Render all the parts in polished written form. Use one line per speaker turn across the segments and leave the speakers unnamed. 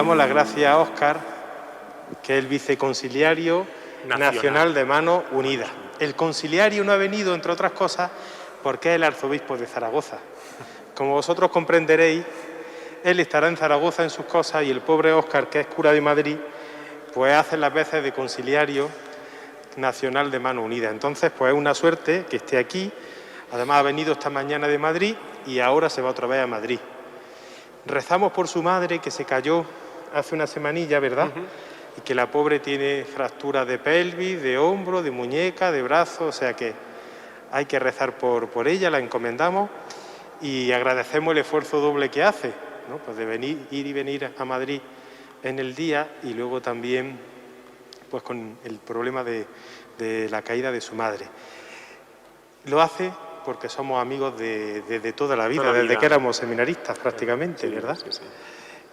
damos las gracias a Óscar, que es el viceconciliario nacional de Manos Unidas. El conciliario no ha venido, entre otras cosas, porque es el arzobispo de Zaragoza. Como vosotros comprenderéis, él estará en Zaragoza en sus cosas y el pobre Óscar, que es cura de Madrid, pues hace las veces de conciliario nacional de Manos Unidas. Entonces, pues es una suerte que esté aquí. Además, ha venido esta mañana de Madrid y ahora se va otra vez a Madrid. Rezamos por su madre, que se cayó hace una semanilla, ¿verdad? Y que la pobre tiene fracturas de pelvis, de hombro, de muñeca, de brazo, o sea que hay que rezar por ella, la encomendamos y agradecemos el esfuerzo doble que hace, ¿no? Pues de ir y venir a Madrid en el día y luego también pues con el problema de la caída de su madre. Lo hace porque somos amigos de toda la vida, desde que éramos seminaristas prácticamente, sí, ¿verdad? Sí, sí.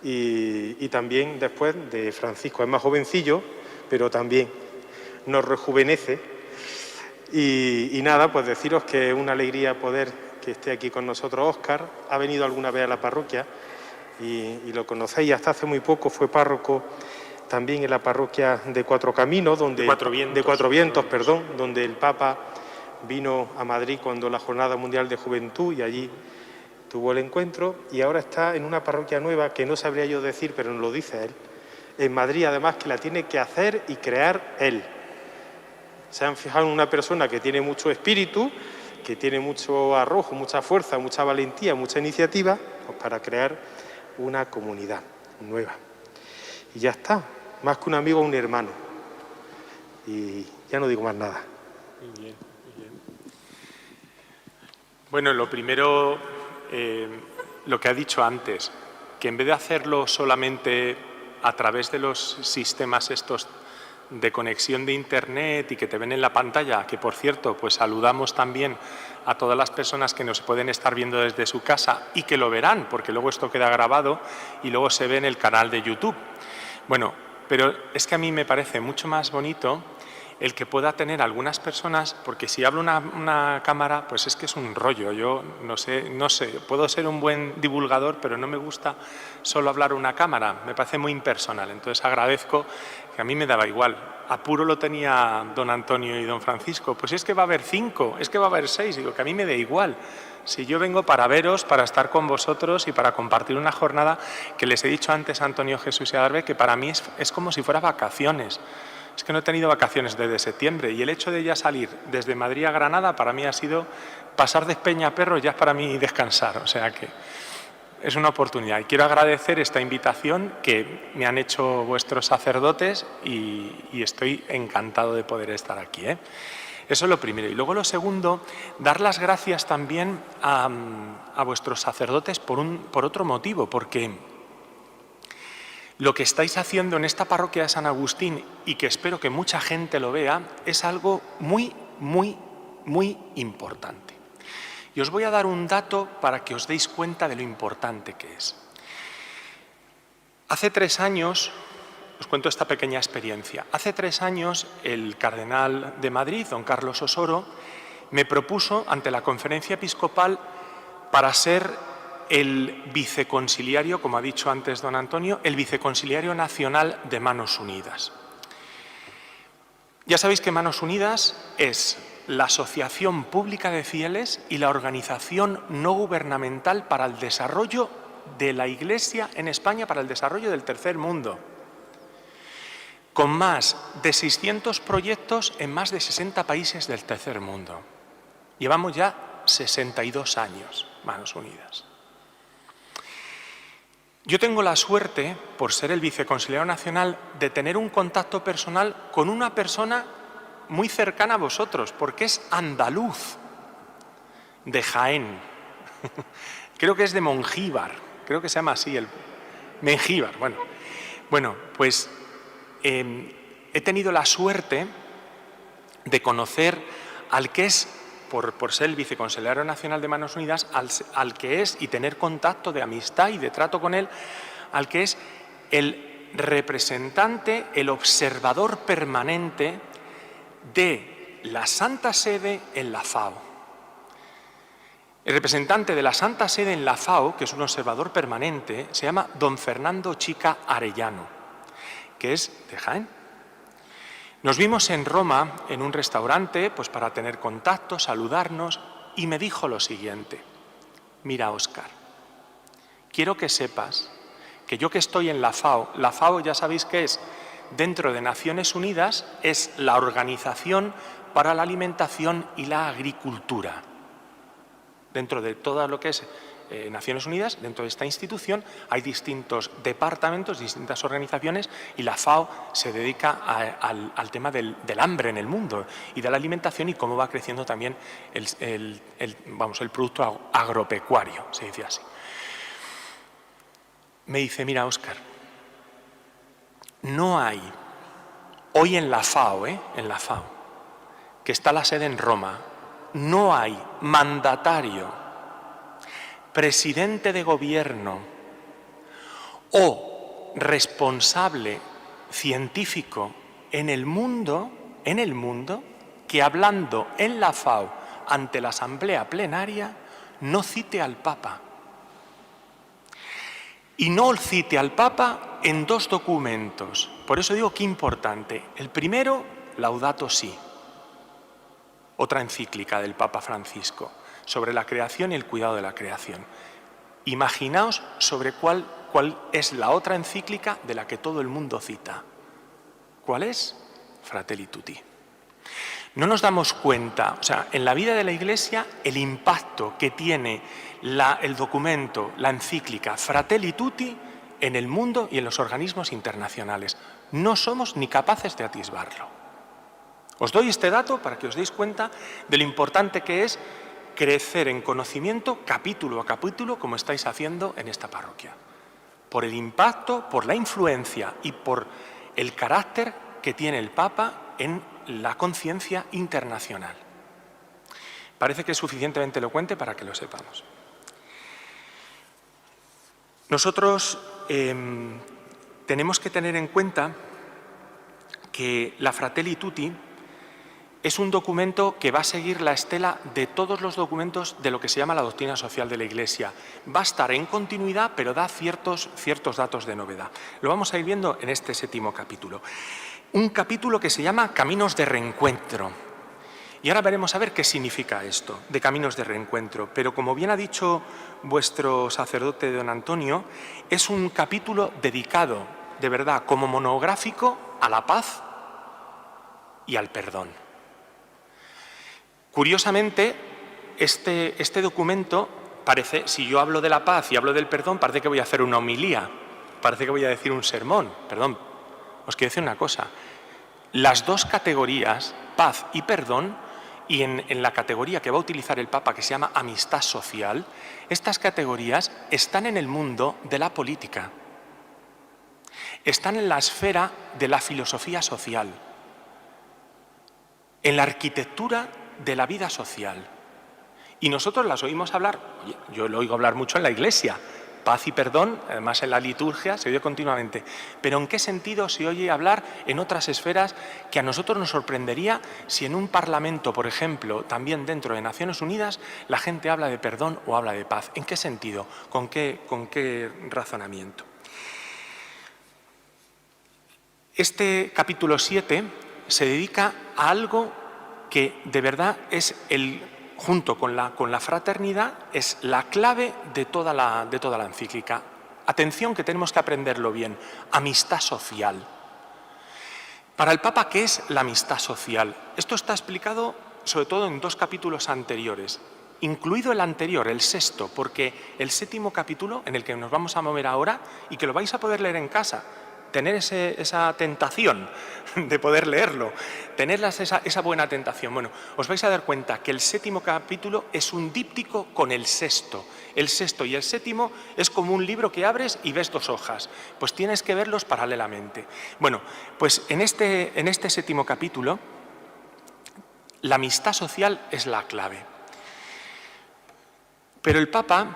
Y también después de Francisco, es más jovencillo, pero también nos rejuvenece. Y nada, pues deciros que es una alegría poder que esté aquí con nosotros Óscar. Ha venido alguna vez a la parroquia y lo conocéis, hasta hace muy poco fue párroco también en la parroquia de Cuatro Caminos, donde, de Cuatro Vientos, donde el Papa vino a Madrid cuando la Jornada Mundial de Juventud y allí tuvo el encuentro, y ahora está en una parroquia nueva que no sabría yo decir, pero nos lo dice él, en Madrid, además, que la tiene que hacer y crear él. Se han fijado en una persona que tiene mucho espíritu, que tiene mucho arrojo, mucha fuerza, mucha valentía, mucha iniciativa, pues para crear una comunidad nueva. Y ya está, más que un amigo, un hermano. Y ya no digo más nada.
Muy bien, muy bien. Bueno, lo primero, lo que ha dicho antes, que en vez de hacerlo solamente a través de los sistemas estos de conexión de Internet y que te ven en la pantalla, que por cierto, pues saludamos también a todas las personas que nos pueden estar viendo desde su casa y que lo verán, porque luego esto queda grabado y luego se ve en el canal de YouTube. Bueno, pero es que a mí me parece mucho más bonito el que pueda tener algunas personas, porque si hablo una cámara, pues es que es un rollo. Yo no sé, puedo ser un buen divulgador, pero no me gusta solo hablar una cámara, me parece muy impersonal. Entonces agradezco, que a mí me daba igual. Apuro lo tenía don Antonio y don Francisco, pues es que va a haber 5, es que va a haber 6, digo que a mí me da igual. Si yo vengo para veros, para estar con vosotros y para compartir una jornada que les he dicho antes a Antonio, Jesús y a Darbe, que para mí es como si fuera vacaciones. Es que no he tenido vacaciones desde septiembre y el hecho de ya salir desde Madrid a Granada para mí ha sido pasar de Peñaperro, ya es para mí descansar, o sea que es una oportunidad. Y quiero agradecer esta invitación que me han hecho vuestros sacerdotes y estoy encantado de poder estar aquí, ¿eh? Eso es lo primero. Y luego lo segundo, dar las gracias también a vuestros sacerdotes por otro motivo, porque lo que estáis haciendo en esta parroquia de San Agustín, y que espero que mucha gente lo vea, es algo muy, muy, muy importante. Y os voy a dar un dato para que os deis cuenta de lo importante que es. Hace 3 años, os cuento esta pequeña experiencia, hace 3 años el cardenal de Madrid, don Carlos Osoro, me propuso ante la conferencia episcopal para ser el viceconciliario, como ha dicho antes don Antonio, el viceconciliario nacional de Manos Unidas. Ya sabéis que Manos Unidas es la asociación pública de fieles y la organización no gubernamental para el desarrollo de la Iglesia en España, para el desarrollo del tercer mundo, con más de 600 proyectos en más de 60 países del tercer mundo. Llevamos ya 62 años, Manos Unidas. Yo tengo la suerte, por ser el viceconciliario nacional, de tener un contacto personal con una persona muy cercana a vosotros, porque es andaluz, de Jaén. Creo que es de Mengíbar, creo que se llama así, Mengíbar. Bueno, pues he tenido la suerte de conocer al que es, por ser el viceconciliario nacional de Manos Unidas, al que es, y tener contacto de amistad y de trato con él, al que es el representante, el observador permanente de la Santa Sede en la FAO. El representante de la Santa Sede en la FAO, que es un observador permanente, se llama don Fernando Chica Arellano, que es de Jaén. Nos vimos en Roma en un restaurante pues para tener contacto, saludarnos, y me dijo lo siguiente: mira, Óscar, quiero que sepas que yo que estoy en la FAO ya sabéis que es, dentro de Naciones Unidas, es la Organización para la Alimentación y la Agricultura. Dentro de todo lo que es Naciones Unidas, dentro de esta institución, hay distintos departamentos, distintas organizaciones, y la FAO se dedica al tema del hambre en el mundo y de la alimentación y cómo va creciendo también el producto agropecuario, se dice así. Me dice, mira, Óscar, no hay, hoy en la FAO, que está la sede en Roma, no hay mandatario, presidente de gobierno o responsable científico en el mundo, que hablando en la FAO ante la Asamblea Plenaria no cite al Papa. Y no cite al Papa en dos documentos. Por eso digo que importante. El primero, Laudato Si, otra encíclica del Papa Francisco, sobre la creación y el cuidado de la creación. Imaginaos sobre cuál es la otra encíclica de la que todo el mundo cita. ¿Cuál es? Fratelli Tutti. No nos damos cuenta, o sea, en la vida de la Iglesia, el impacto que tiene el documento, la encíclica Fratelli Tutti en el mundo y en los organismos internacionales. No somos ni capaces de atisbarlo. Os doy este dato para que os deis cuenta de lo importante que es crecer en conocimiento capítulo a capítulo, como estáis haciendo en esta parroquia. Por el impacto, por la influencia y por el carácter que tiene el Papa en la conciencia internacional. Parece que es suficientemente elocuente para que lo sepamos. Nosotros tenemos que tener en cuenta que la Fratelli Tutti es un documento que va a seguir la estela de todos los documentos de lo que se llama la doctrina social de la Iglesia. Va a estar en continuidad, pero da ciertos datos de novedad. Lo vamos a ir viendo en este 7º capítulo. Un capítulo que se llama Caminos de Reencuentro. Y ahora veremos a ver qué significa esto de Caminos de Reencuentro. Pero como bien ha dicho vuestro sacerdote don Antonio, es un capítulo dedicado, de verdad, como monográfico, a la paz y al perdón. Curiosamente, este documento parece, si yo hablo de la paz y hablo del perdón, parece que voy a hacer una homilía, parece que voy a decir un sermón. Perdón, os quiero decir una cosa. Las dos categorías, paz y perdón, y en la categoría que va a utilizar el Papa, que se llama amistad social, estas categorías están en el mundo de la política, están en la esfera de la filosofía social, en la arquitectura de la vida social. Y nosotros las oímos hablar, yo lo oigo hablar mucho en la Iglesia, paz y perdón, además en la liturgia se oye continuamente. Pero ¿en qué sentido se oye hablar en otras esferas que a nosotros nos sorprendería si en un parlamento, por ejemplo, también dentro de Naciones Unidas, la gente habla de perdón o habla de paz? ¿En qué sentido? ¿Con qué razonamiento? Este capítulo 7 se dedica a algo que de verdad es junto con la fraternidad, es la clave de toda la encíclica. Atención, que tenemos que aprenderlo bien. Amistad social. Para el Papa, ¿qué es la amistad social? Esto está explicado sobre todo en dos capítulos anteriores, incluido el anterior, el 6º, porque el 7º capítulo, en el que nos vamos a mover ahora, y que lo vais a poder leer en casa, tener esa tentación de poder leerlo, tener esa buena tentación. Bueno, os vais a dar cuenta que el 7º capítulo es un díptico con el 6º. El 6º y el 7º es como un libro que abres y ves 2 hojas. Pues tienes que verlos paralelamente. Bueno, pues en este 7º capítulo, la amistad social es la clave. Pero el Papa,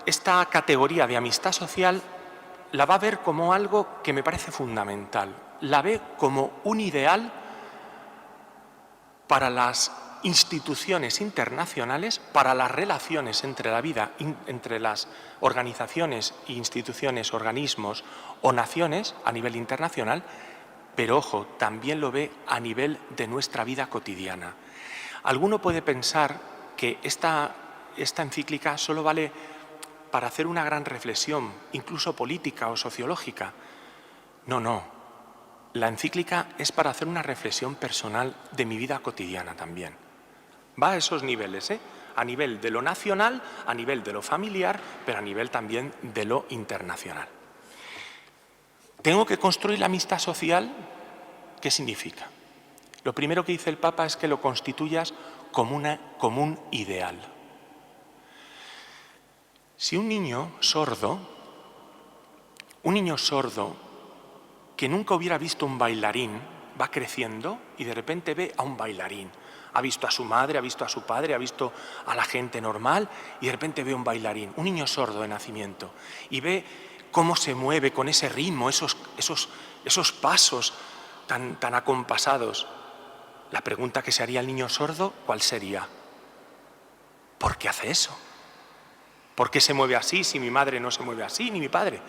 esta categoría de amistad social, la va a ver como algo que me parece fundamental. La ve como un ideal para las instituciones internacionales para las relaciones entre la vida, entre las organizaciones, instituciones, organismos o naciones a nivel internacional, pero ojo, también lo ve a nivel de nuestra vida cotidiana. Alguno puede pensar que esta encíclica solo vale para hacer una gran reflexión, incluso política o sociológica. No, no. La encíclica es para hacer una reflexión personal de mi vida cotidiana también. Va a esos niveles, a nivel de lo nacional, a nivel de lo familiar, pero a nivel también de lo internacional. ¿Tengo que construir la amistad social? ¿Qué significa? Lo primero que dice el Papa es que lo constituyas como un ideal. Si un niño sordo que nunca hubiera visto un bailarín, va creciendo y de repente ve a un bailarín. Ha visto a su madre, ha visto a su padre, ha visto a la gente normal y de repente ve a un bailarín, un niño sordo de nacimiento, y ve cómo se mueve con ese ritmo, esos pasos tan acompasados. La pregunta que se haría el niño sordo, ¿cuál sería? ¿Por qué hace eso? ¿Por qué se mueve así si mi madre no se mueve así, ni mi padre?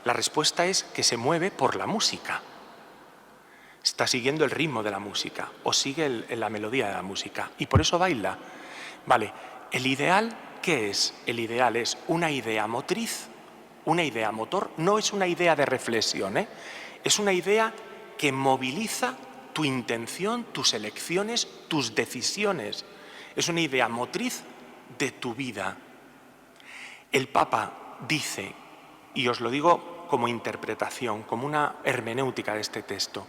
La respuesta es que se mueve por la música. Está siguiendo el ritmo de la música o sigue la melodía de la música y por eso baila. Vale, ¿el ideal qué es? El ideal es una idea motriz, una idea motor, no es una idea de reflexión, es una idea que moviliza tu intención, tus elecciones, tus decisiones. Es una idea motriz de tu vida. El Papa dice, y os lo digo como interpretación, como una hermenéutica de este texto,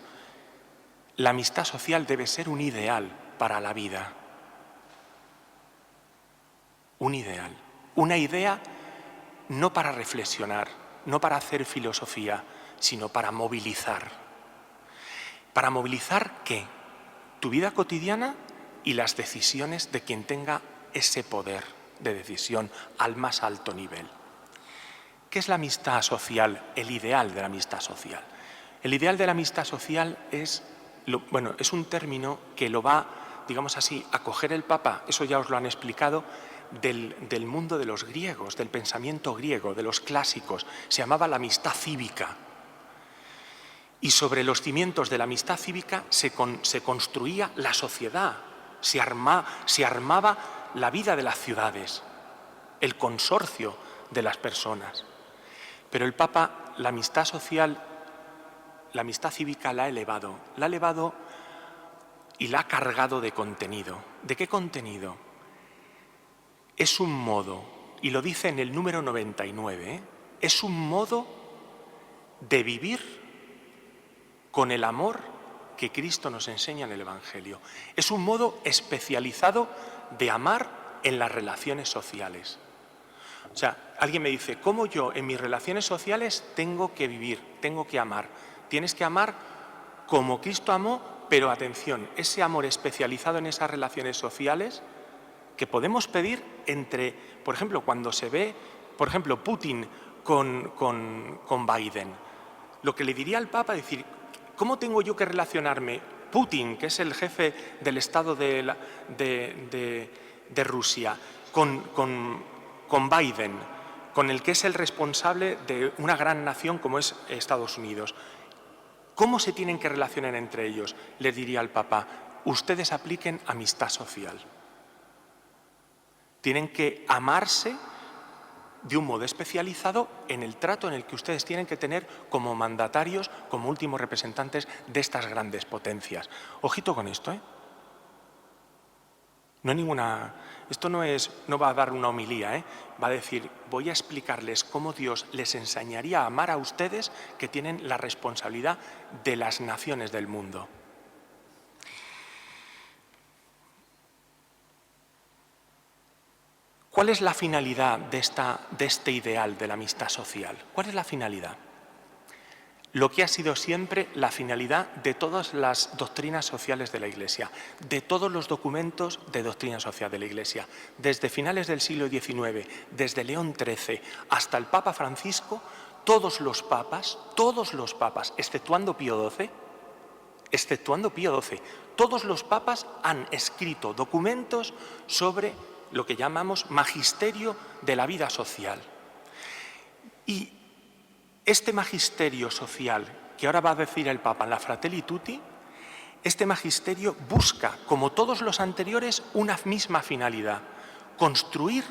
la amistad social debe ser un ideal para la vida. Un ideal. Una idea no para reflexionar, no para hacer filosofía, sino para movilizar. ¿Para movilizar qué? Tu vida cotidiana y las decisiones de quien tenga ese poder de decisión al más alto nivel. ¿Qué es la amistad social? El ideal de la amistad social. El ideal de la amistad social es un término que lo va, digamos así, a coger el Papa, eso ya os lo han explicado, del mundo de los griegos, del pensamiento griego, de los clásicos. Se llamaba la amistad cívica. Y sobre los cimientos de la amistad cívica se construía la sociedad, se armaba la vida de las ciudades, el consorcio de las personas. Pero el Papa, la amistad social, la amistad cívica la ha elevado y la ha cargado de contenido. ¿De qué contenido? Es un modo, y lo dice en el número 99, es un modo de vivir con el amor que Cristo nos enseña en el Evangelio. Es un modo especializado de amar en las relaciones sociales. O sea, alguien me dice, ¿cómo yo en mis relaciones sociales tengo que vivir, tengo que amar? Tienes que amar como Cristo amó, pero atención, ese amor especializado en esas relaciones sociales que podemos pedir entre, por ejemplo, cuando se ve, por ejemplo, Putin con Biden, lo que le diría al Papa es decir, ¿cómo tengo yo que relacionarme? Putin, que es el jefe del Estado de Rusia, con Biden, con el que es el responsable de una gran nación como es Estados Unidos. ¿Cómo se tienen que relacionar entre ellos? Les diría al Papa, ustedes apliquen amistad social. Tienen que amarse de un modo especializado en el trato en el que ustedes tienen que tener como mandatarios, como últimos representantes de estas grandes potencias. Ojito con esto, No hay esto no va a dar una homilía, Va a decir, voy a explicarles cómo Dios les enseñaría a amar a ustedes que tienen la responsabilidad de las naciones del mundo. ¿Cuál es la finalidad de este ideal de la amistad social? ¿Cuál es la finalidad? Lo que ha sido siempre la finalidad de todas las doctrinas sociales de la Iglesia, de todos los documentos de doctrina social de la Iglesia, desde finales del siglo XIX, desde León XIII hasta el Papa Francisco, todos los papas, exceptuando Pío XII, Todos los papas han escrito documentos sobre lo que llamamos magisterio de la vida social. Y este magisterio social, que ahora va a decir el Papa en la Fratelli Tutti, este magisterio busca, como todos los anteriores, una misma finalidad: construir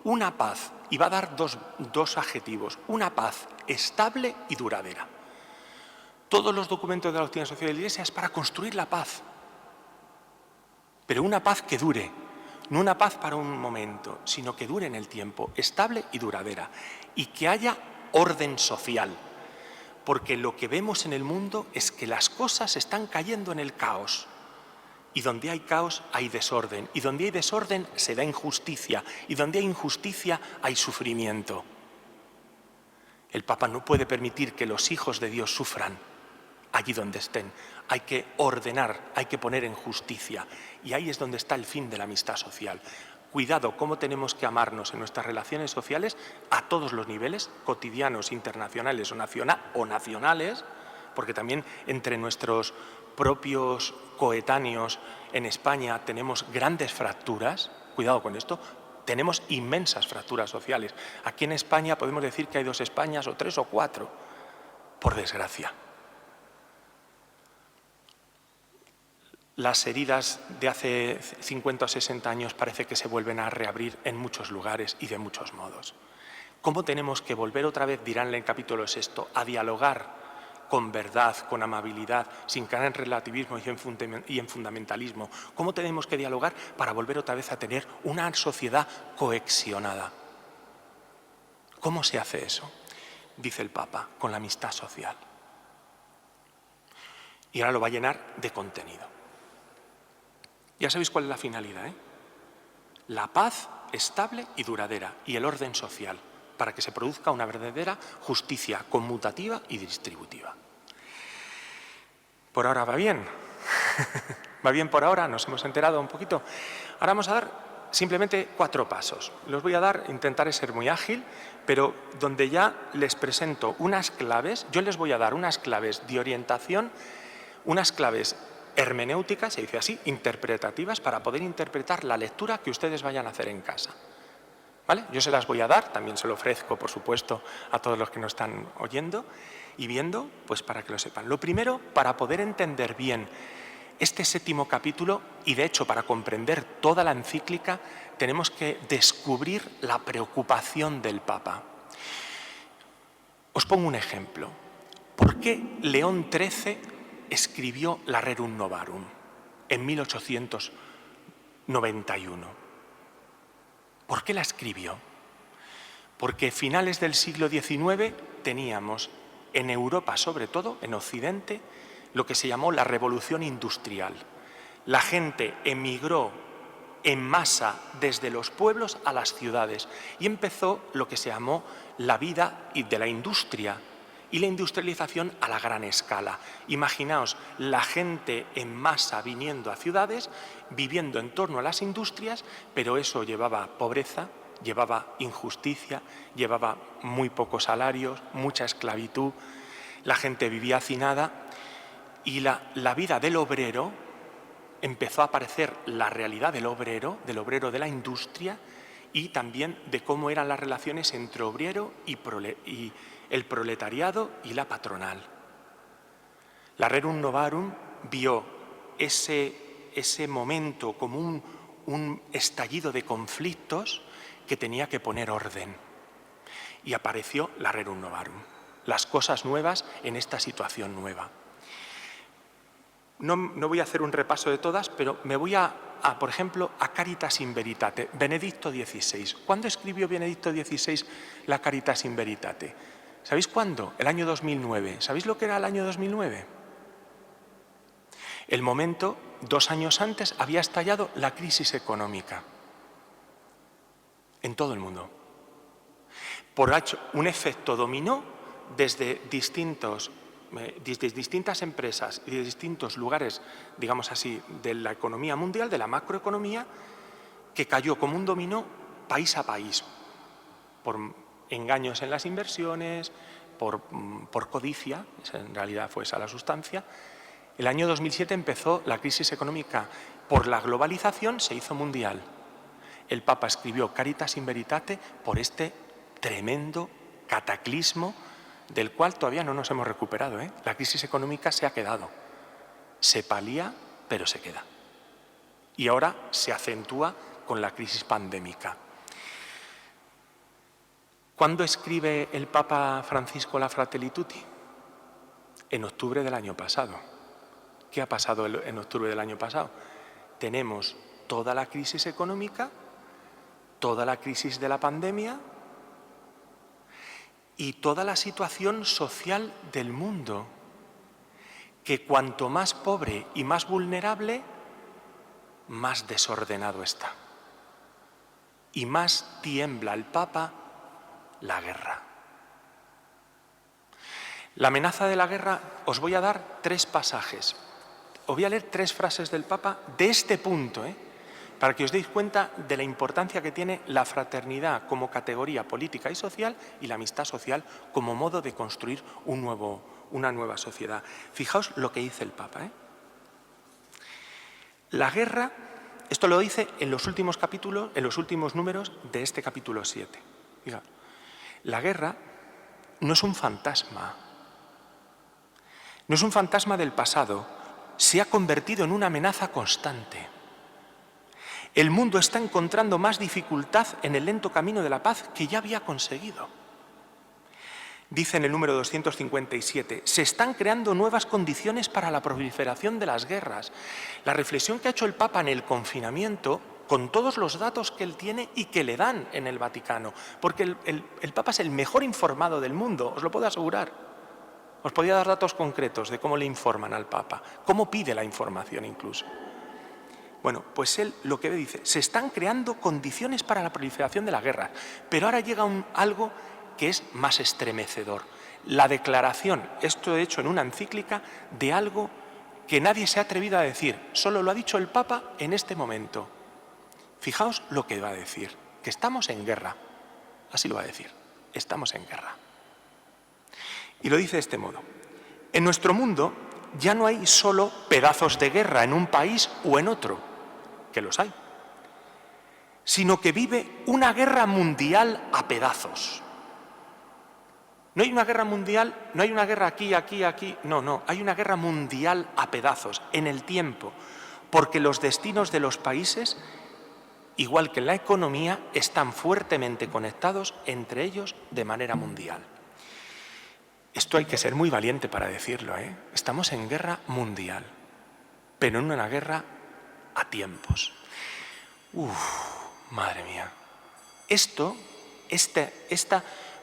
una paz, y va a dar dos adjetivos: una paz estable y duradera. Todos los documentos de la doctrina social de la Iglesia es para construir la paz, pero una paz que dure, no una paz para un momento, sino que dure en el tiempo, estable y duradera, y que haya orden social, porque lo que vemos en el mundo es que las cosas están cayendo en el caos, y donde hay caos hay desorden, y donde hay desorden se da injusticia, y donde hay injusticia hay sufrimiento. El Papa no puede permitir que los hijos de Dios sufran allí donde estén. Hay que ordenar, hay que poner en justicia, y ahí es donde está el fin de la amistad social. Cuidado cómo tenemos que amarnos en nuestras relaciones sociales a todos los niveles, cotidianos, internacionales o nacionales, porque también entre nuestros propios coetáneos en España tenemos grandes fracturas. Cuidado con esto, tenemos inmensas fracturas sociales. Aquí en España podemos decir que hay 2 Españas o 3 o 4, por desgracia. Las heridas de hace 50 o 60 años parece que se vuelven a reabrir en muchos lugares y de muchos modos. ¿Cómo tenemos que volver otra vez, dirán en el capítulo 6, a dialogar con verdad, con amabilidad, sin caer en relativismo y en fundamentalismo? ¿Cómo tenemos que dialogar para volver otra vez a tener una sociedad cohesionada? ¿Cómo se hace eso? Dice el Papa, con la amistad social. Y ahora lo va a llenar de contenido. Ya sabéis cuál es la finalidad, ¿eh? La paz estable y duradera y el orden social, para que se produzca una verdadera justicia conmutativa y distributiva. Por ahora va bien. Va bien por ahora, nos hemos enterado un poquito. Ahora vamos a dar simplemente 4 pasos. Los voy a dar, intentaré ser muy ágil, pero donde ya les presento unas claves. Yo les voy a dar unas claves de orientación, unas claves hermenéuticas, se dice así, interpretativas, para poder interpretar la lectura que ustedes vayan a hacer en casa. ¿Vale? Yo se las voy a dar, también se lo ofrezco, por supuesto, a todos los que nos están oyendo y viendo, pues para que lo sepan. Lo primero, para poder entender bien este 7º capítulo, y de hecho para comprender toda la encíclica, tenemos que descubrir la preocupación del Papa. Os pongo un ejemplo. ¿Por qué León XIII escribió la Rerum Novarum en 1891? ¿Por qué la escribió? Porque a finales del siglo XIX teníamos en Europa, sobre todo en Occidente, lo que se llamó la Revolución Industrial. La gente emigró en masa desde los pueblos a las ciudades y empezó lo que se llamó la vida de la industria y la industrialización a la gran escala. Imaginaos la gente en masa viniendo a ciudades, viviendo en torno a las industrias, pero eso llevaba pobreza, llevaba injusticia, llevaba muy pocos salarios, mucha esclavitud, la gente vivía hacinada y la vida del obrero, empezó a aparecer la realidad del obrero de la industria, y también de cómo eran las relaciones entre obrero y el proletariado y la patronal. La Rerum Novarum vio ese momento como un estallido de conflictos que tenía que poner orden. Y apareció la Rerum Novarum, las cosas nuevas en esta situación nueva. No voy a hacer un repaso de todas, pero me voy por ejemplo, a Caritas in Veritate, Benedicto XVI. ¿Cuándo escribió Benedicto XVI la Caritas in Veritate? ¿Sabéis cuándo? El año 2009. ¿Sabéis lo que era el año 2009? El momento, 2 años antes, había estallado la crisis económica en todo el mundo. Por un efecto dominó desde distintas empresas y de distintos lugares, digamos así, de la economía mundial, de la macroeconomía, que cayó como un dominó país a país, por engaños en las inversiones, por codicia, en realidad fue esa la sustancia. El año 2007 empezó la crisis económica. Por la globalización se hizo mundial. El Papa escribió Caritas in Veritate por este tremendo cataclismo del cual todavía no nos hemos recuperado, ¿eh? La crisis económica se ha quedado. Se palía, pero se queda. Y ahora se acentúa con la crisis pandémica. ¿Cuándo escribe el Papa Francisco la Fratelli Tutti? En octubre del año pasado. ¿Qué ha pasado en octubre del año pasado? Tenemos toda la crisis económica, toda la crisis de la pandemia y toda la situación social del mundo, que cuanto más pobre y más vulnerable, más desordenado está. Y más tiembla el Papa la guerra. La amenaza de la guerra, os voy a dar 3 pasajes. Os voy a leer 3 frases del Papa de este punto, para que os deis cuenta de la importancia que tiene la fraternidad como categoría política y social y la amistad social como modo de construir una nueva sociedad. Fijaos lo que dice el Papa. La guerra, esto lo dice en los últimos capítulos, en los últimos números de este capítulo 7. Fijaos, la guerra no es un fantasma. No es un fantasma del pasado, se ha convertido en una amenaza constante. El mundo está encontrando más dificultad en el lento camino de la paz que ya había conseguido. Dice en el número 257, se están creando nuevas condiciones para la proliferación de las guerras. La reflexión que ha hecho el Papa en el confinamiento, con todos los datos que él tiene y que le dan en el Vaticano, porque el Papa es el mejor informado del mundo, os lo puedo asegurar. Os podría dar datos concretos de cómo le informan al Papa, cómo pide la información incluso. Bueno, pues él lo que dice, se están creando condiciones para la proliferación de la guerra, pero ahora llega algo que es más estremecedor. La declaración, esto he hecho en una encíclica, de algo que nadie se ha atrevido a decir, solo lo ha dicho el Papa en este momento. Fijaos lo que va a decir, que estamos en guerra, así lo va a decir, estamos en guerra. Y lo dice de este modo, en nuestro mundo ya no hay solo pedazos de guerra en un país o en otro, que los hay, sino que vive una guerra mundial a pedazos. No hay una guerra mundial, no hay una guerra aquí, no, hay una guerra mundial a pedazos, en el tiempo, porque los destinos de los países, igual que la economía, están fuertemente conectados entre ellos de manera mundial. Esto hay que ser muy valiente para decirlo, Estamos en guerra mundial, pero en una guerra a tiempos. Madre mía.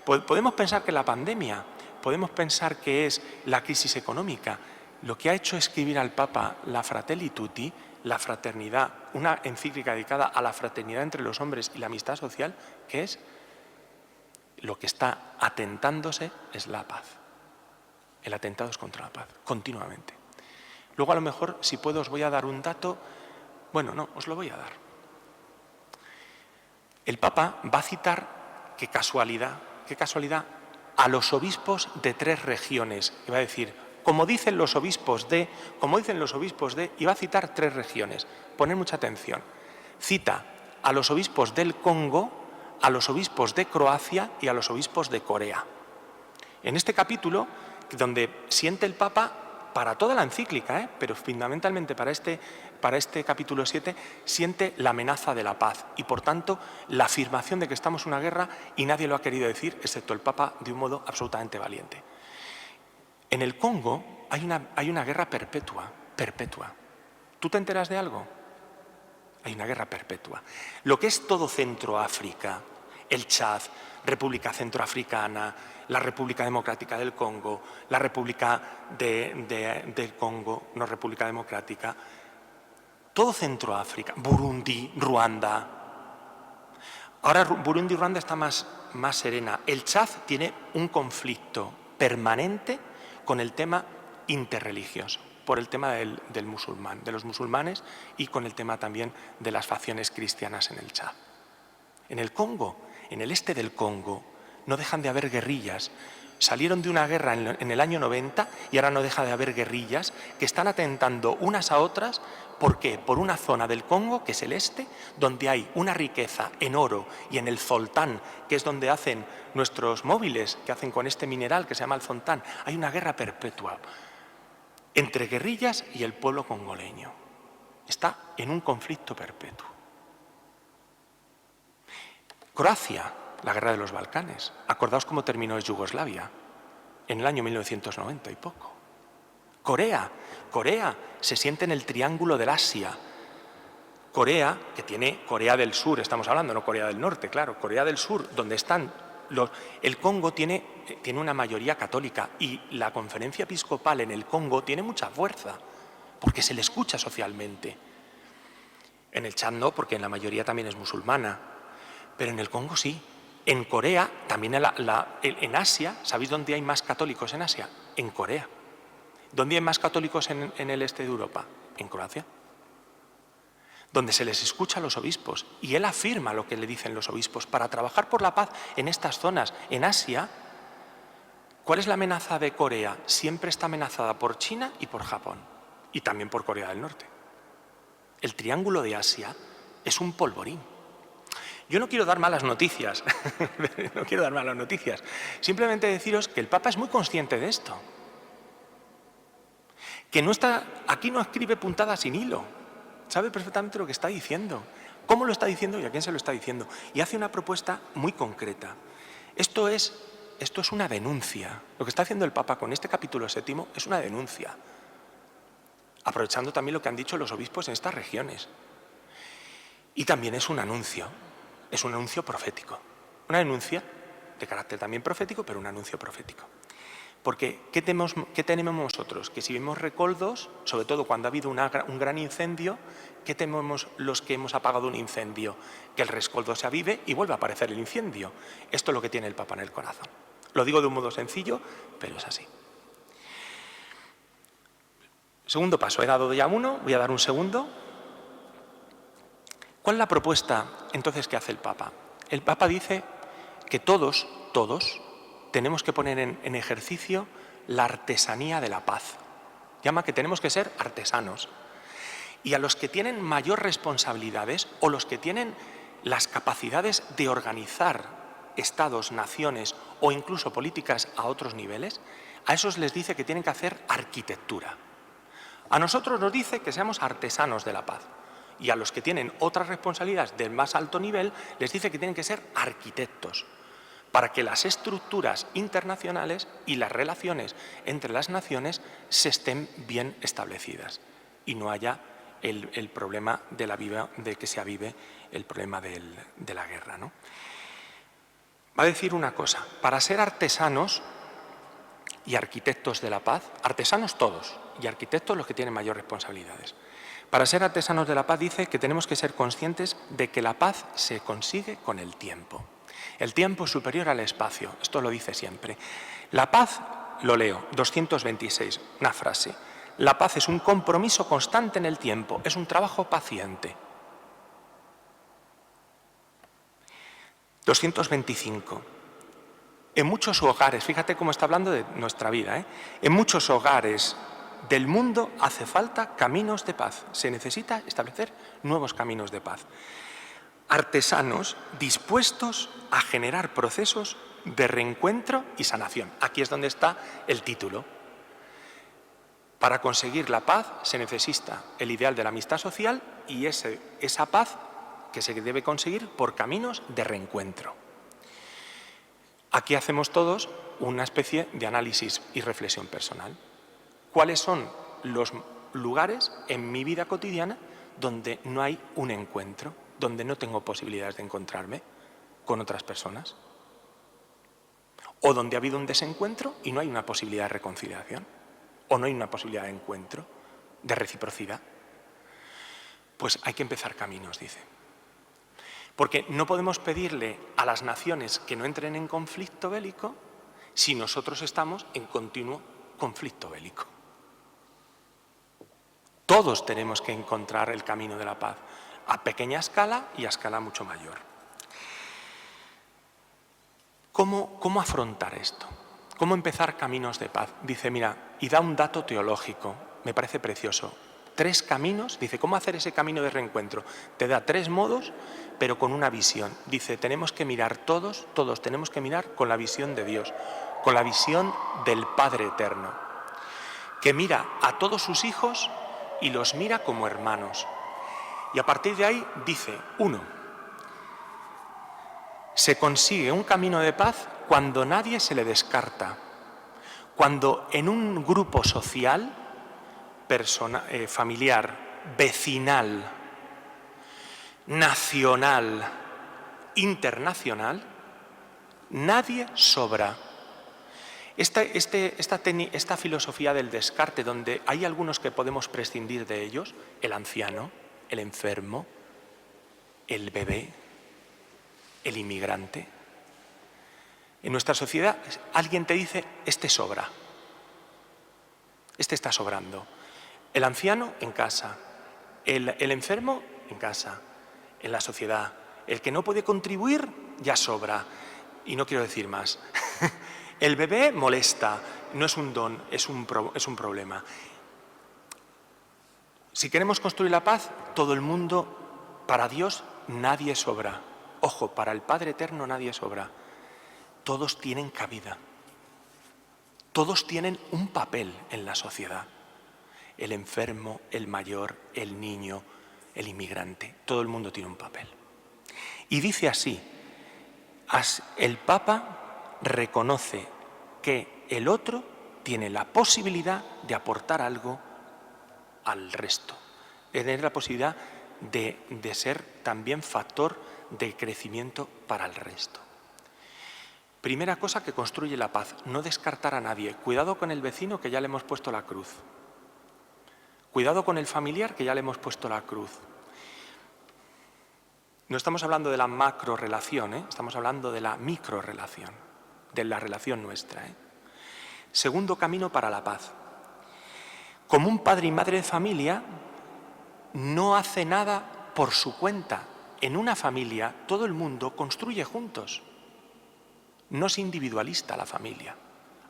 Podemos pensar que la pandemia, podemos pensar que es la crisis económica. Lo que ha hecho escribir al Papa la Fratelli Tutti, la fraternidad, una encíclica dedicada a la fraternidad entre los hombres y la amistad social, que es lo que está atentándose es la paz. El atentado es contra la paz, continuamente. Luego a lo mejor, si puedo, os voy a dar un dato. Bueno, no, os lo voy a dar. El Papa va a citar, qué casualidad, a los obispos de 3 regiones. Y va a decir, como dicen los obispos de, y va a citar 3 regiones. Poned mucha atención. Cita a los obispos del Congo, a los obispos de Croacia y a los obispos de Corea. En este capítulo, donde siente el Papa, para toda la encíclica, pero fundamentalmente para este capítulo 7, siente la amenaza de la paz y, por tanto, la afirmación de que estamos en una guerra y nadie lo ha querido decir, excepto el Papa, de un modo absolutamente valiente. En el Congo hay una guerra perpetua. ¿Tú te enteras de algo? Hay una guerra perpetua. Lo que es todo Centroáfrica, el Chad, República Centroafricana, la República Democrática del Congo, la República del Congo, no República Democrática, todo Centroáfrica, Burundi, Ruanda. Ahora Burundi y Ruanda está más serena. El Chad tiene un conflicto permanente con el tema interreligioso, por el tema del musulmán, de los musulmanes, y con el tema también de las facciones cristianas en el Chad. En el Congo, en el este del Congo, no dejan de haber guerrillas salieron de una guerra en el año 90 y ahora no deja de haber guerrillas que están atentando unas a otras. ¿Por qué? Por una zona del Congo, que es el este, donde hay una riqueza en oro y en el zoltán, que es donde hacen nuestros móviles, que hacen con este mineral que se llama el zoltán. Hay una guerra perpetua entre guerrillas y el pueblo congoleño. Está en un conflicto perpetuo. Croacia, la guerra de los Balcanes. Acordaos cómo terminó Yugoslavia en el año 1990 y poco. Corea se siente en el triángulo del Asia. Corea, que tiene Corea del Sur, estamos hablando, no Corea del Norte, claro, Corea del Sur, donde están el Congo tiene una mayoría católica y la conferencia episcopal en el Congo tiene mucha fuerza, porque se le escucha socialmente. En el Chad no, porque en la mayoría también es musulmana, pero en el Congo sí. En Corea, también en Asia, ¿sabéis dónde hay más católicos en Asia? En Corea. ¿Dónde hay más católicos en el este de Europa? En Croacia. Donde se les escucha a los obispos. Y él afirma lo que le dicen los obispos. Para trabajar por la paz en estas zonas, en Asia, ¿cuál es la amenaza de Corea? Siempre está amenazada por China y por Japón. Y también por Corea del Norte. El triángulo de Asia es un polvorín. Yo no quiero dar malas noticias. No quiero dar malas noticias. Simplemente deciros que el Papa es muy consciente de esto. Que no está, aquí no escribe puntadas sin hilo, sabe perfectamente lo que está diciendo, cómo lo está diciendo y a quién se lo está diciendo, y hace una propuesta muy concreta. Esto es una denuncia. Lo que está haciendo el Papa con este capítulo 7 es una denuncia, aprovechando también lo que han dicho los obispos en estas regiones. Y también es un anuncio profético, una denuncia de carácter también profético, pero un anuncio profético. Porque, ¿qué tenemos nosotros? Que si vemos recoldos, sobre todo cuando ha habido un gran incendio, ¿qué tememos los que hemos apagado un incendio? Que el rescoldo se avive y vuelva a aparecer el incendio. Esto es lo que tiene el Papa en el corazón. Lo digo de un modo sencillo, pero es así. Segundo paso, he dado ya uno, voy a dar un segundo. ¿Cuál es la propuesta entonces que hace el Papa? El Papa dice que todos, tenemos que poner en ejercicio la artesanía de la paz. Llama que tenemos que ser artesanos. Y a los que tienen mayor responsabilidades o los que tienen las capacidades de organizar estados, naciones o incluso políticas a otros niveles, a esos les dice que tienen que hacer arquitectura. A nosotros nos dice que seamos artesanos de la paz. Y a los que tienen otras responsabilidades del más alto nivel les dice que tienen que ser arquitectos, para que las estructuras internacionales y las relaciones entre las naciones se estén bien establecidas y no haya el problema de que se avive el problema de la guerra, ¿no? Va a decir una cosa, para ser artesanos y arquitectos de la paz, artesanos todos y arquitectos los que tienen mayor responsabilidades. Para ser artesanos de la paz dice que tenemos que ser conscientes de que la paz se consigue con el tiempo. El tiempo es superior al espacio, esto lo dice siempre. La paz, lo leo, 226, una frase. La paz es un compromiso constante en el tiempo, es un trabajo paciente. 225. En muchos hogares, fíjate cómo está hablando de nuestra vida, en muchos hogares del mundo hace falta caminos de paz. Se necesita establecer nuevos caminos de paz. Artesanos dispuestos a generar procesos de reencuentro y sanación. Aquí es donde está el título. Para conseguir la paz se necesita el ideal de la amistad social y esa paz que se debe conseguir por caminos de reencuentro. Aquí hacemos todos una especie de análisis y reflexión personal. ¿Cuáles son los lugares en mi vida cotidiana donde no hay un encuentro, donde no tengo posibilidades de encontrarme con otras personas? O donde ha habido un desencuentro y no hay una posibilidad de reconciliación, o no hay una posibilidad de encuentro, de reciprocidad. Pues hay que empezar caminos, dice. Porque no podemos pedirle a las naciones que no entren en conflicto bélico si nosotros estamos en continuo conflicto bélico. Todos tenemos que encontrar el camino de la paz, a pequeña escala y a escala mucho mayor. ¿Cómo afrontar esto? ¿Cómo empezar caminos de paz? Dice, mira, y da un dato teológico, me parece precioso. 3 caminos, dice, ¿cómo hacer ese camino de reencuentro? Te da 3 modos, pero con una visión. Dice, tenemos que mirar todos tenemos que mirar con la visión de Dios, con la visión del Padre Eterno, que mira a todos sus hijos y los mira como hermanos. Y a partir de ahí dice, 1, se consigue un camino de paz cuando nadie se le descarta, cuando en un grupo social, familiar, vecinal, nacional, internacional, nadie sobra. Esta filosofía del descarte, donde hay algunos que podemos prescindir de ellos, el anciano, el enfermo, el bebé, el inmigrante. En nuestra sociedad alguien te dice, este sobra, este está sobrando. El anciano en casa, el enfermo en casa, en la sociedad. El que no puede contribuir ya sobra. Y no quiero decir más. El bebé molesta, no es un don, es un problema. Si queremos construir la paz, todo el mundo, para Dios, nadie sobra. Ojo, para el Padre Eterno nadie sobra. Todos tienen cabida. Todos tienen un papel en la sociedad. El enfermo, el mayor, el niño, el inmigrante. Todo el mundo tiene un papel. Y dice así, el Papa reconoce que el otro tiene la posibilidad de aportar algo al resto, de tener la posibilidad de ser también factor de crecimiento para el resto. Primera cosa que construye la paz, no descartar a nadie. Cuidado con el vecino que ya le hemos puesto la cruz. Cuidado con el familiar que ya le hemos puesto la cruz. No estamos hablando de la macrorelación, estamos hablando de la microrelación, de la relación nuestra. Segundo camino para la paz. Como un padre y madre de familia no hace nada por su cuenta. En una familia todo el mundo construye juntos. No es individualista la familia,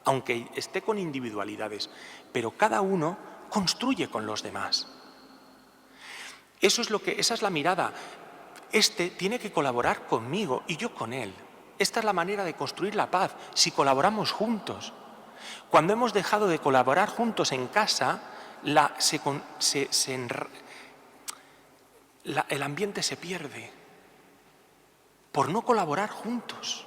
aunque esté con individualidades, pero cada uno construye con los demás. Esa es la mirada. Este tiene que colaborar conmigo y yo con él. Esta es la manera de construir la paz, si colaboramos juntos. Cuando hemos dejado de colaborar juntos en casa, el ambiente se pierde por no colaborar juntos.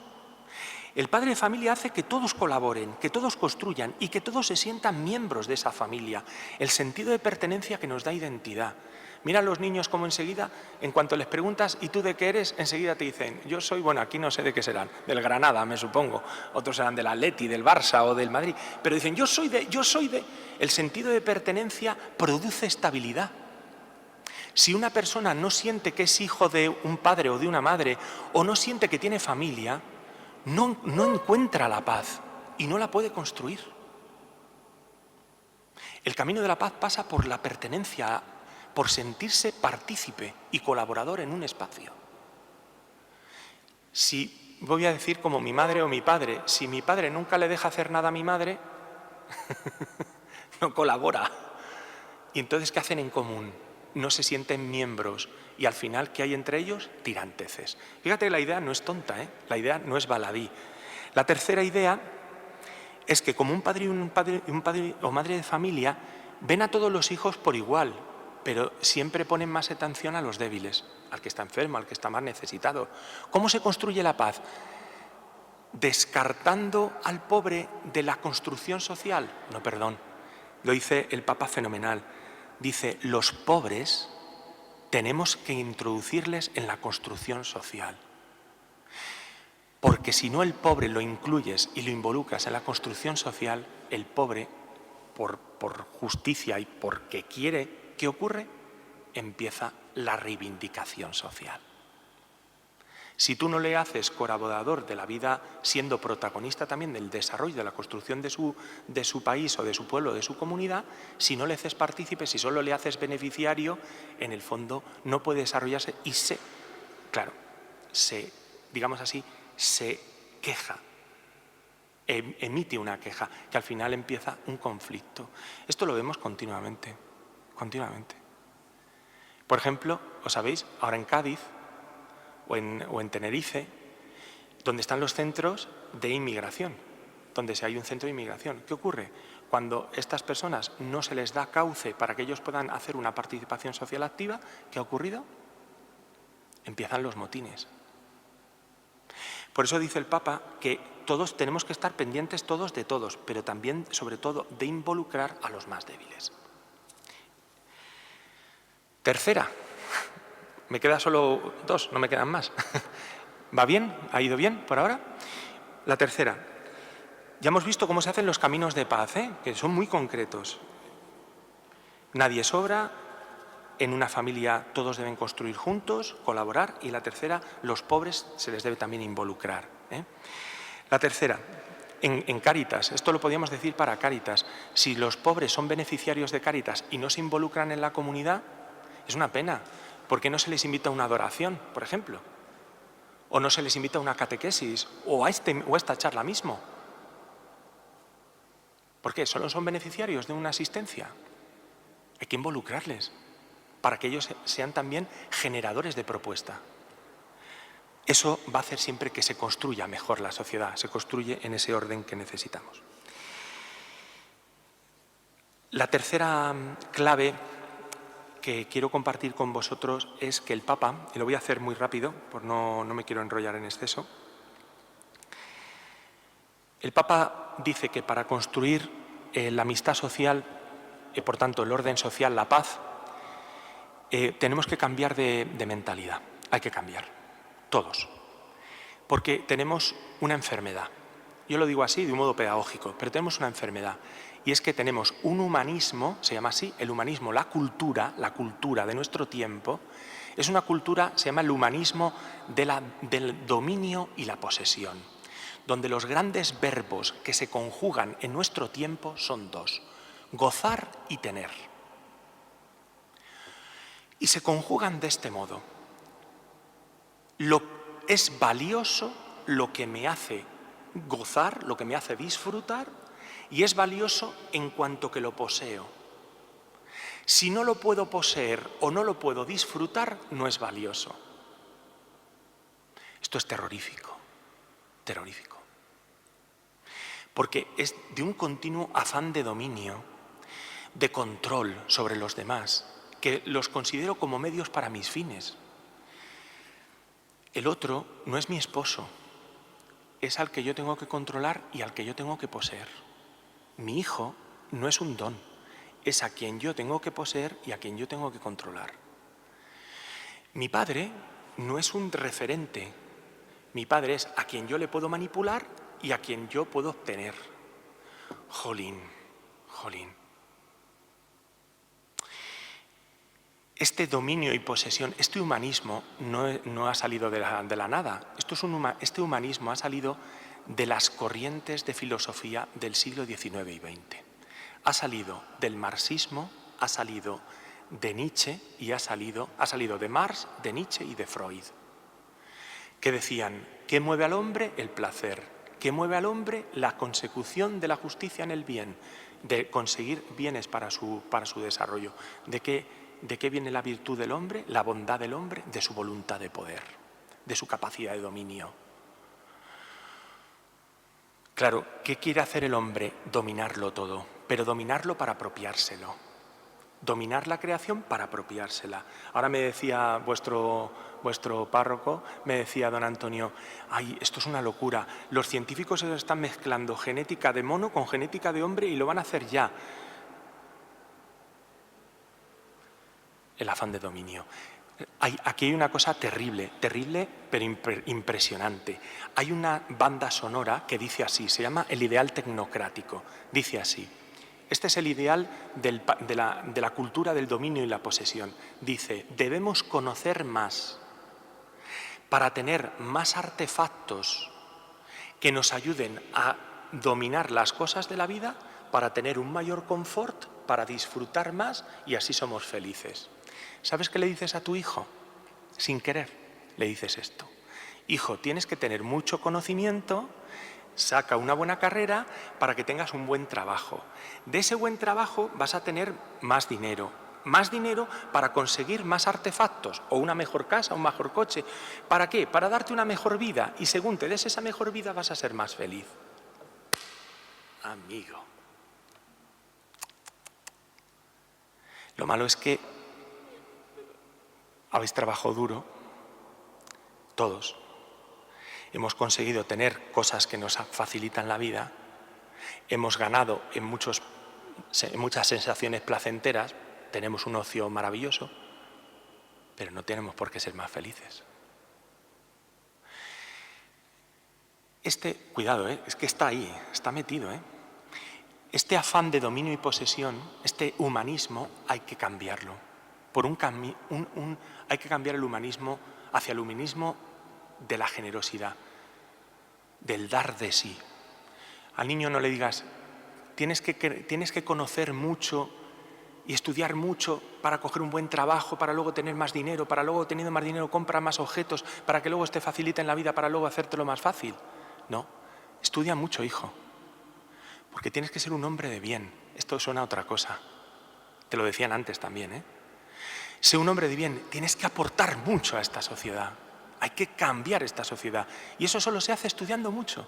El padre de familia hace que todos colaboren, que todos construyan y que todos se sientan miembros de esa familia. El sentido de pertenencia que nos da identidad. Mira a los niños como enseguida, en cuanto les preguntas ¿y tú de qué eres? Enseguida te dicen, yo soy, bueno, aquí no sé de qué serán, del Granada, me supongo. Otros serán del Atleti, del Barça o del Madrid. Pero dicen, yo soy de... El sentido de pertenencia produce estabilidad. Si una persona no siente que es hijo de un padre o de una madre, o no siente que tiene familia, no encuentra la paz y no la puede construir. El camino de la paz pasa por la pertenencia, por sentirse partícipe y colaborador en un espacio. Si, voy a decir como mi madre o mi padre, si mi padre nunca le deja hacer nada a mi madre, no colabora. Y entonces, ¿qué hacen en común? No se sienten miembros y al final, ¿qué hay entre ellos? Tiranteces. Fíjate que la idea no es tonta, la idea no es baladí. La tercera idea es que como un padre o madre de familia ven a todos los hijos por igual, pero siempre ponen más atención a los débiles, al que está enfermo, al que está más necesitado. ¿Cómo se construye la paz? ¿Descartando al pobre de la construcción social? No, perdón, lo dice el Papa fenomenal. Dice, los pobres tenemos que introducirles en la construcción social. Porque si no el pobre lo incluyes y lo involucras en la construcción social, el pobre, por justicia y porque quiere, ¿qué ocurre? Empieza la reivindicación social. Si tú no le haces colaborador de la vida, siendo protagonista también del desarrollo, de la construcción de su país o de su pueblo, de su comunidad, si no le haces partícipe, si solo le haces beneficiario, en el fondo no puede desarrollarse y digamos así, se queja. emite una queja, que al final empieza un conflicto. Esto lo vemos continuamente, continuamente. Por ejemplo, ¿os sabéis? Ahora en Cádiz o en Tenerife, donde están los centros de inmigración, donde hay un centro de inmigración. ¿Qué ocurre? Cuando estas personas no se les da cauce para que ellos puedan hacer una participación social activa, ¿qué ha ocurrido? Empiezan los motines. Por eso dice el Papa que todos tenemos que estar pendientes todos de todos, pero también, sobre todo, de involucrar a los más débiles. Tercera, me quedan solo 2, no me quedan más. ¿Va bien? ¿Ha ido bien por ahora? La tercera, ya hemos visto cómo se hacen los caminos de paz, que son muy concretos. Nadie sobra, en una familia todos deben construir juntos, colaborar, y la tercera, los pobres se les debe también involucrar. La tercera, en Cáritas, esto lo podríamos decir para Cáritas, si los pobres son beneficiarios de Cáritas y no se involucran en la comunidad, es una pena. ¿Por qué no se les invita a una adoración, por ejemplo? ¿O no se les invita a una catequesis? ¿O a esta charla mismo? ¿Por qué? ¿Solo son beneficiarios de una asistencia? Hay que involucrarles para que ellos sean también generadores de propuesta. Eso va a hacer siempre que se construya mejor la sociedad, se construye en ese orden que necesitamos. La tercera clave que quiero compartir con vosotros es que el Papa, y lo voy a hacer muy rápido, por no me quiero enrollar en exceso, el Papa dice que para construir la amistad social y por tanto el orden social, la paz, tenemos que cambiar de mentalidad, hay que cambiar, todos, porque tenemos una enfermedad. Yo lo digo así de un modo pedagógico, pero tenemos una enfermedad. Y es que tenemos un humanismo, se llama así, el humanismo, la cultura de nuestro tiempo, es una cultura, se llama el humanismo del dominio y la posesión, donde los grandes verbos que se conjugan en nuestro tiempo son 2, gozar y tener. Y se conjugan de este modo. Es valioso lo que me hace gozar, lo que me hace disfrutar, y es valioso en cuanto que lo poseo. Si no lo puedo poseer o no lo puedo disfrutar, no es valioso. Esto es terrorífico, terrorífico. Porque es de un continuo afán de dominio, de control sobre los demás, que los considero como medios para mis fines. El otro no es mi esposo, es al que yo tengo que controlar y al que yo tengo que poseer. Mi hijo no es un don, es a quien yo tengo que poseer y a quien yo tengo que controlar. Mi padre no es un referente, mi padre es a quien yo le puedo manipular y a quien yo puedo obtener. Jolín, jolín. Este dominio y posesión, este humanismo no ha salido de la nada. Este humanismo ha salido de las corrientes de filosofía del siglo XIX y XX. Ha salido del marxismo, ha salido de Nietzsche y ha salido de Marx, de Nietzsche y de Freud, que decían, ¿qué mueve al hombre? El placer. ¿Qué mueve al hombre? La consecución de la justicia en el bien, de conseguir bienes para su desarrollo. ¿De qué viene la virtud del hombre? La bondad del hombre, de su voluntad de poder, de su capacidad de dominio. Claro, ¿qué quiere hacer el hombre? Dominarlo todo, pero dominarlo para apropiárselo. Dominar la creación para apropiársela. Ahora me decía vuestro párroco, me decía don Antonio, ay, esto es una locura, los científicos están mezclando genética de mono con genética de hombre y lo van a hacer ya. El afán de dominio. Aquí hay una cosa terrible, pero impresionante. Hay una banda sonora que dice así, se llama el ideal tecnocrático. Dice así, este es el ideal de la cultura del dominio y la posesión. Dice, debemos conocer más para tener más artefactos que nos ayuden a dominar las cosas de la vida, para tener un mayor confort, para disfrutar más y así somos felices. ¿Sabes qué le dices a tu hijo? Sin querer, le dices esto. Hijo, tienes que tener mucho conocimiento Saca una buena carrera para que tengas un buen trabajo. De ese buen trabajo vas a tener más dinero para conseguir más artefactos, o una mejor casa, un mejor coche. ¿Para qué? Para darte una mejor vida, y según te des esa mejor vida vas a ser más feliz. Amigo. Lo malo es que habéis trabajado duro, todos. Hemos conseguido tener cosas que nos facilitan la vida, hemos ganado en muchas sensaciones placenteras, tenemos un ocio maravilloso, pero no tenemos por qué ser más felices. Cuidado, es que está ahí, está metido. Este afán de dominio y posesión, este humanismo, hay que cambiarlo. Hay que cambiar el humanismo hacia el humanismo de la generosidad, del dar de sí. Al niño no le digas, tienes que conocer mucho y estudiar mucho para coger un buen trabajo, para luego tener más dinero, para luego teniendo más dinero comprar más objetos, para que luego te faciliten la vida, para luego hacértelo más fácil. No, estudia mucho, hijo, porque tienes que ser un hombre de bien. Esto suena a otra cosa, te lo decían antes también, Sé un hombre de bien, tienes que aportar mucho a esta sociedad. Hay que cambiar esta sociedad. Y eso solo se hace estudiando mucho.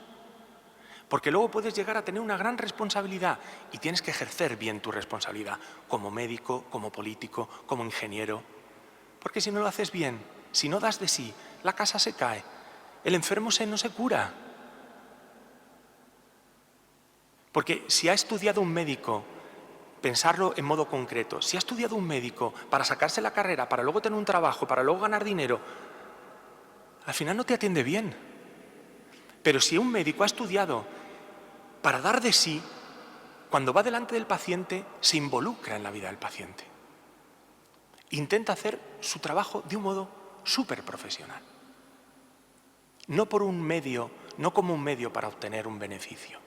Porque luego puedes llegar a tener una gran responsabilidad y tienes que ejercer bien tu responsabilidad como médico, como político, como ingeniero. Porque si no lo haces bien, si no das de sí, la casa se cae, el enfermo no se cura. Porque si ha estudiado un médico, pensarlo en modo concreto, si ha estudiado un médico para sacarse la carrera, para luego tener un trabajo, para luego ganar dinero, al final no te atiende bien. Pero si un médico ha estudiado para dar de sí, cuando va delante del paciente, se involucra en la vida del paciente. Intenta hacer su trabajo de un modo súper profesional. No por un medio, no como un medio para obtener un beneficio.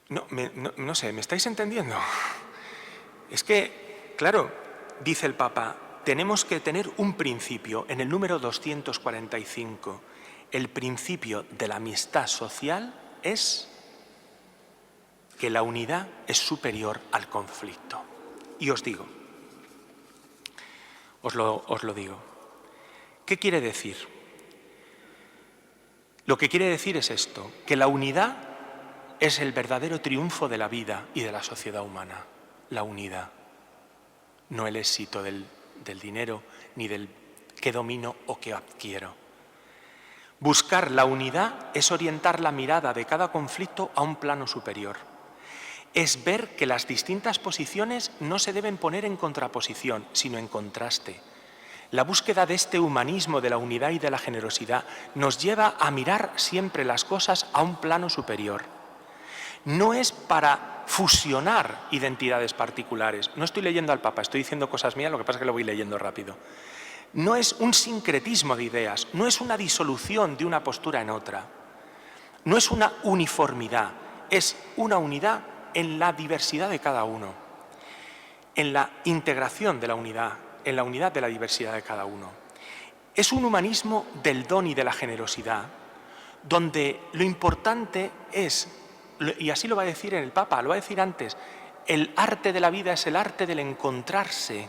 No sé, ¿me estáis entendiendo? Es que, claro, dice el Papa, tenemos que tener un principio, en el número 245, el principio de la amistad social es que la unidad es superior al conflicto. Y os digo, os lo digo. ¿Qué quiere decir? Lo que quiere decir es esto, que la unidad es el verdadero triunfo de la vida y de la sociedad humana. La unidad, no el éxito del dinero ni del qué domino o qué adquiero. Buscar la unidad es orientar la mirada de cada conflicto a un plano superior. Es ver que las distintas posiciones no se deben poner en contraposición, sino en contraste. La búsqueda de este humanismo de la unidad y de la generosidad nos lleva a mirar siempre las cosas a un plano superior. No es para fusionar identidades particulares. No estoy leyendo al Papa, estoy diciendo cosas mías, lo que pasa es que lo voy leyendo rápido. No es un sincretismo de ideas, no es una disolución de una postura en otra. No es una uniformidad, es una unidad en la diversidad de cada uno, en la integración de la unidad, en la unidad de la diversidad de cada uno. Es un humanismo del don y de la generosidad, donde lo importante es, y así lo va a decir el Papa, lo va a decir antes, el arte de la vida es el arte del encontrarse.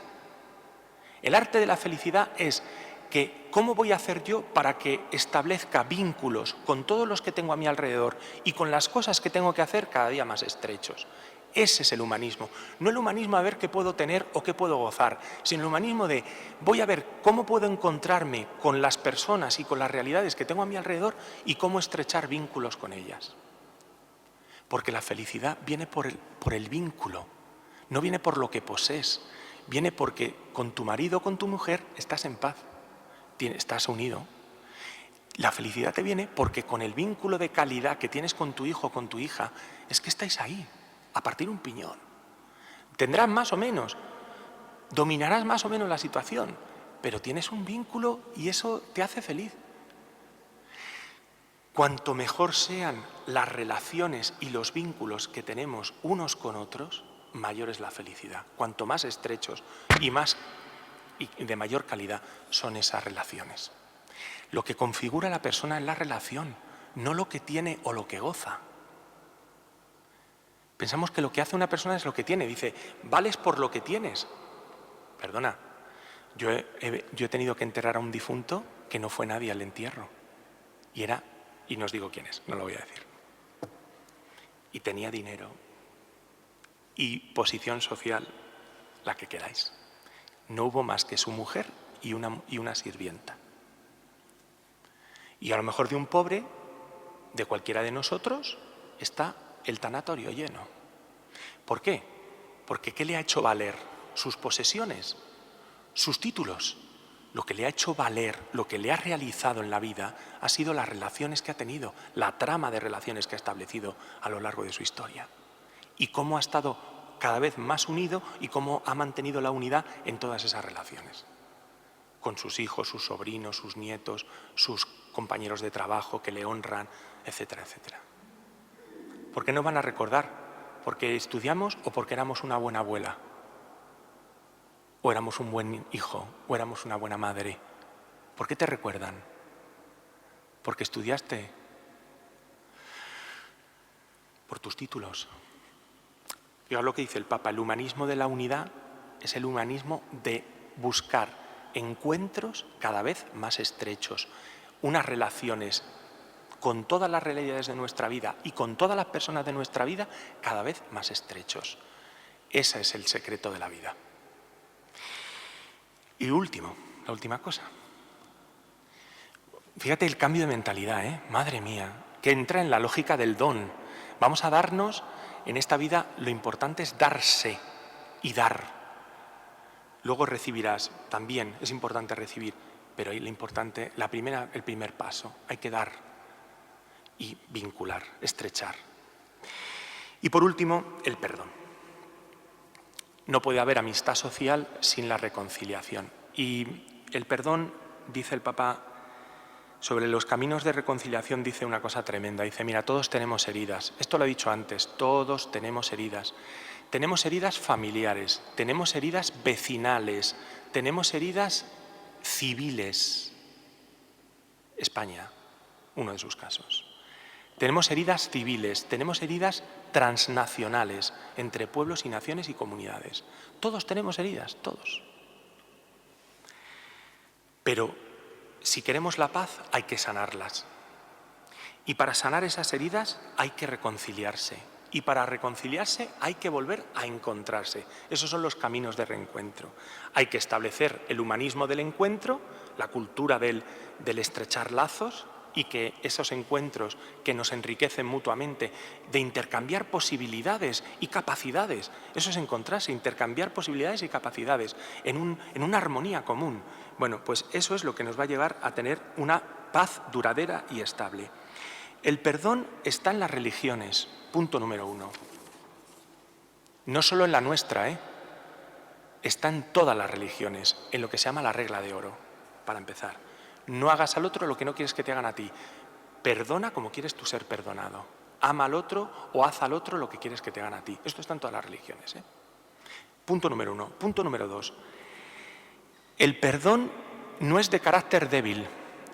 El arte de la felicidad es que ¿cómo voy a hacer yo para que establezca vínculos con todos los que tengo a mi alrededor y con las cosas que tengo que hacer cada día más estrechos? Ese es el humanismo. No el humanismo a ver qué puedo tener o qué puedo gozar, sino el humanismo de voy a ver cómo puedo encontrarme con las personas y con las realidades que tengo a mi alrededor y cómo estrechar vínculos con ellas. Porque la felicidad viene por el vínculo, no viene por lo que posees, viene porque con tu marido o con tu mujer estás en paz, estás unido. La felicidad te viene porque con el vínculo de calidad que tienes con tu hijo o con tu hija, es que estáis ahí, a partir un piñón. Tendrás más o menos, dominarás más o menos la situación, pero tienes un vínculo y eso te hace feliz. Cuanto mejor sean las relaciones y los vínculos que tenemos unos con otros, mayor es la felicidad. Cuanto más estrechos y de mayor calidad son esas relaciones. Lo que configura a la persona es la relación, no lo que tiene o lo que goza. Pensamos que lo que hace una persona es lo que tiene. Dice, vales por lo que tienes. Perdona, yo he tenido que enterrar a un difunto que no fue nadie al entierro. Y no os digo quién es, no lo voy a decir. Y tenía dinero y posición social, la que queráis. No hubo más que su mujer y una sirvienta. Y a lo mejor de un pobre, de cualquiera de nosotros, está el tanatorio lleno. ¿Por qué? Porque ¿qué le ha hecho valer? Sus posesiones, sus títulos. Lo que le ha hecho valer, lo que le ha realizado en la vida, ha sido las relaciones que ha tenido, la trama de relaciones que ha establecido a lo largo de su historia. Y cómo ha estado cada vez más unido y cómo ha mantenido la unidad en todas esas relaciones. Con sus hijos, sus sobrinos, sus nietos, sus compañeros de trabajo que le honran, etcétera, etcétera. ¿Por qué no van a recordar? ¿Porque estudiamos o porque éramos una buena abuela? ¿O éramos un buen hijo? ¿O éramos una buena madre? ¿Por qué te recuerdan? ¿Porque estudiaste? ¿Por tus títulos? Fijaos lo que dice el Papa, el humanismo de la unidad es el humanismo de buscar encuentros cada vez más estrechos, unas relaciones con todas las realidades de nuestra vida y con todas las personas de nuestra vida cada vez más estrechos. Ese es el secreto de la vida. Y la última cosa. Fíjate el cambio de mentalidad, madre mía, que entra en la lógica del don. Vamos a darnos, en esta vida lo importante es darse y dar. Luego recibirás, también es importante recibir, pero ahí el primer paso, hay que dar y vincular, estrechar. Y por último, el perdón. No puede haber amistad social sin la reconciliación. Y el perdón, dice el Papa, sobre los caminos de reconciliación dice una cosa tremenda. Dice, mira, todos tenemos heridas. Esto lo he dicho antes, todos tenemos heridas. Tenemos heridas familiares, tenemos heridas vecinales, tenemos heridas civiles. España, uno de sus casos. Tenemos heridas civiles, tenemos heridas transnacionales, entre pueblos y naciones y comunidades. Todos tenemos heridas, todos. Pero si queremos la paz, hay que sanarlas. Y para sanar esas heridas hay que reconciliarse. Y para reconciliarse hay que volver a encontrarse. Esos son los caminos de reencuentro. Hay que establecer el humanismo del encuentro, la cultura del estrechar lazos, y que esos encuentros que nos enriquecen mutuamente, de intercambiar posibilidades y capacidades, eso es encontrarse, intercambiar posibilidades y capacidades en una armonía común. Bueno, pues eso es lo que nos va a llevar a tener una paz duradera y estable. El perdón está en las religiones, punto número 1. No solo en la nuestra, está en todas las religiones, en lo que se llama la regla de oro, para empezar. No hagas al otro lo que no quieres que te hagan a ti. Perdona como quieres tú ser perdonado. Ama al otro o haz al otro lo que quieres que te hagan a ti. Esto está en todas las religiones. Punto número 1. Punto número 2. El perdón no es de carácter débil,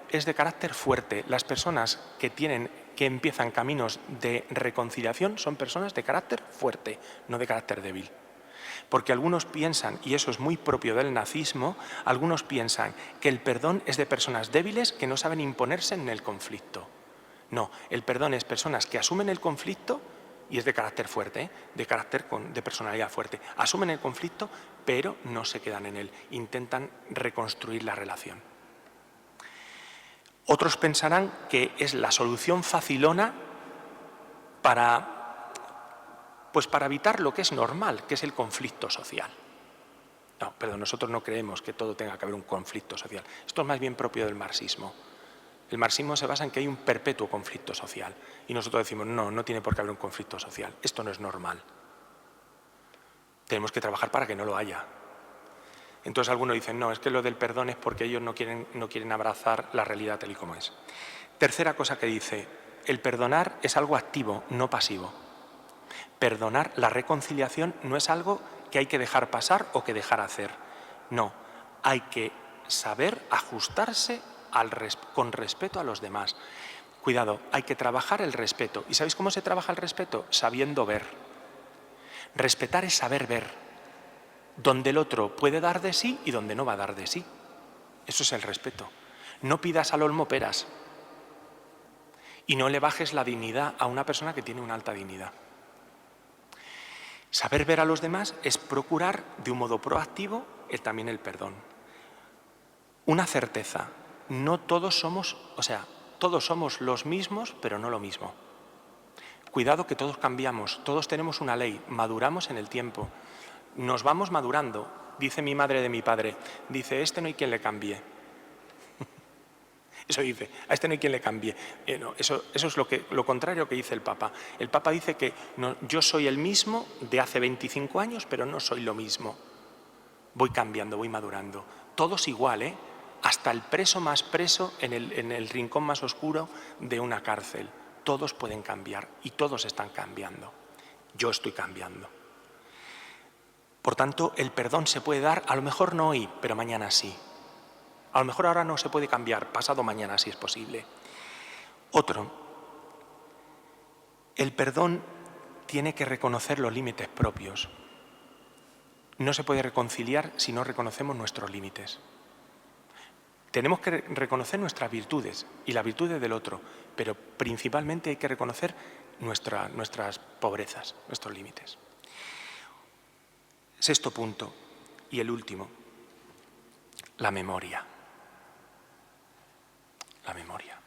es de carácter fuerte. Las personas que empiezan caminos de reconciliación son personas de carácter fuerte, no de carácter débil. Porque algunos piensan, y eso es muy propio del nazismo, algunos piensan que el perdón es de personas débiles que no saben imponerse en el conflicto. No, el perdón es personas que asumen el conflicto, y es de carácter fuerte, de personalidad fuerte. Asumen el conflicto, pero no se quedan en él, intentan reconstruir la relación. Otros pensarán que es la solución facilona para evitar lo que es normal, que es el conflicto social. No, pero nosotros no creemos que todo tenga que haber un conflicto social. Esto es más bien propio del marxismo. El marxismo se basa en que hay un perpetuo conflicto social. Y nosotros decimos, no tiene por qué haber un conflicto social. Esto no es normal. Tenemos que trabajar para que no lo haya. Entonces algunos dicen, no, es que lo del perdón es porque ellos no quieren abrazar la realidad tal y como es. Tercera cosa que dice, el perdonar es algo activo, no pasivo. Perdonar, la reconciliación no es algo que hay que dejar pasar o que dejar hacer. No, hay que saber ajustarse con respeto a los demás. Cuidado, hay que trabajar el respeto. ¿Y sabéis cómo se trabaja el respeto? Sabiendo ver. Respetar es saber ver, donde el otro puede dar de sí y donde no va a dar de sí. Eso es el respeto. No pidas al olmo peras y no le bajes la dignidad a una persona que tiene una alta dignidad. Saber ver a los demás es procurar de un modo proactivo también el perdón. Una certeza, no todos somos, todos somos los mismos, pero no lo mismo. Cuidado que todos cambiamos, todos tenemos una ley, maduramos en el tiempo, nos vamos madurando. Dice mi madre de mi padre, dice, no hay quien le cambie. Eso dice, a no hay quien le cambie. No, eso es lo contrario que dice el Papa. El Papa dice que no, yo soy el mismo de hace 25 años, pero no soy lo mismo. Voy cambiando, voy madurando. Todos igual, ¿eh? Hasta el preso más preso en el rincón más oscuro de una cárcel. Todos pueden cambiar y todos están cambiando. Yo estoy cambiando. Por tanto, el perdón se puede dar, a lo mejor no hoy, pero mañana sí. A lo mejor ahora no se puede cambiar, pasado mañana si es posible. Otro, el perdón tiene que reconocer los límites propios. No se puede reconciliar si no reconocemos nuestros límites. Tenemos que reconocer nuestras virtudes y las virtudes del otro, pero principalmente hay que reconocer nuestras pobrezas, nuestros límites. Sexto punto, y el último, la memoria. La memoria.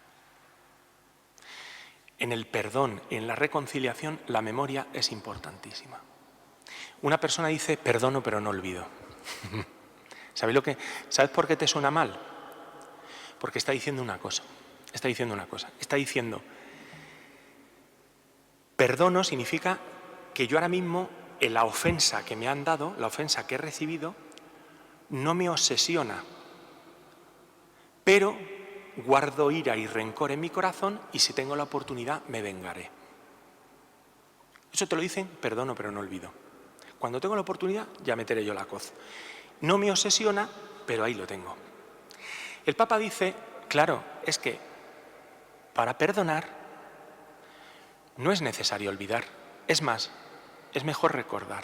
En el perdón, en la reconciliación, la memoria es importantísima. Una persona dice, perdono pero no olvido. ¿Sabes por qué te suena mal? Porque está diciendo una cosa. Está diciendo, perdono significa que yo ahora mismo, en la ofensa que me han dado, la ofensa que he recibido, no me obsesiona, pero guardo ira y rencor en mi corazón y si tengo la oportunidad me vengaré. Eso te lo dicen, perdono pero no olvido. Cuando tengo la oportunidad ya meteré yo la coz. No me obsesiona, pero ahí lo tengo. El Papa dice, claro, es que para perdonar no es necesario olvidar. Es más, es mejor recordar.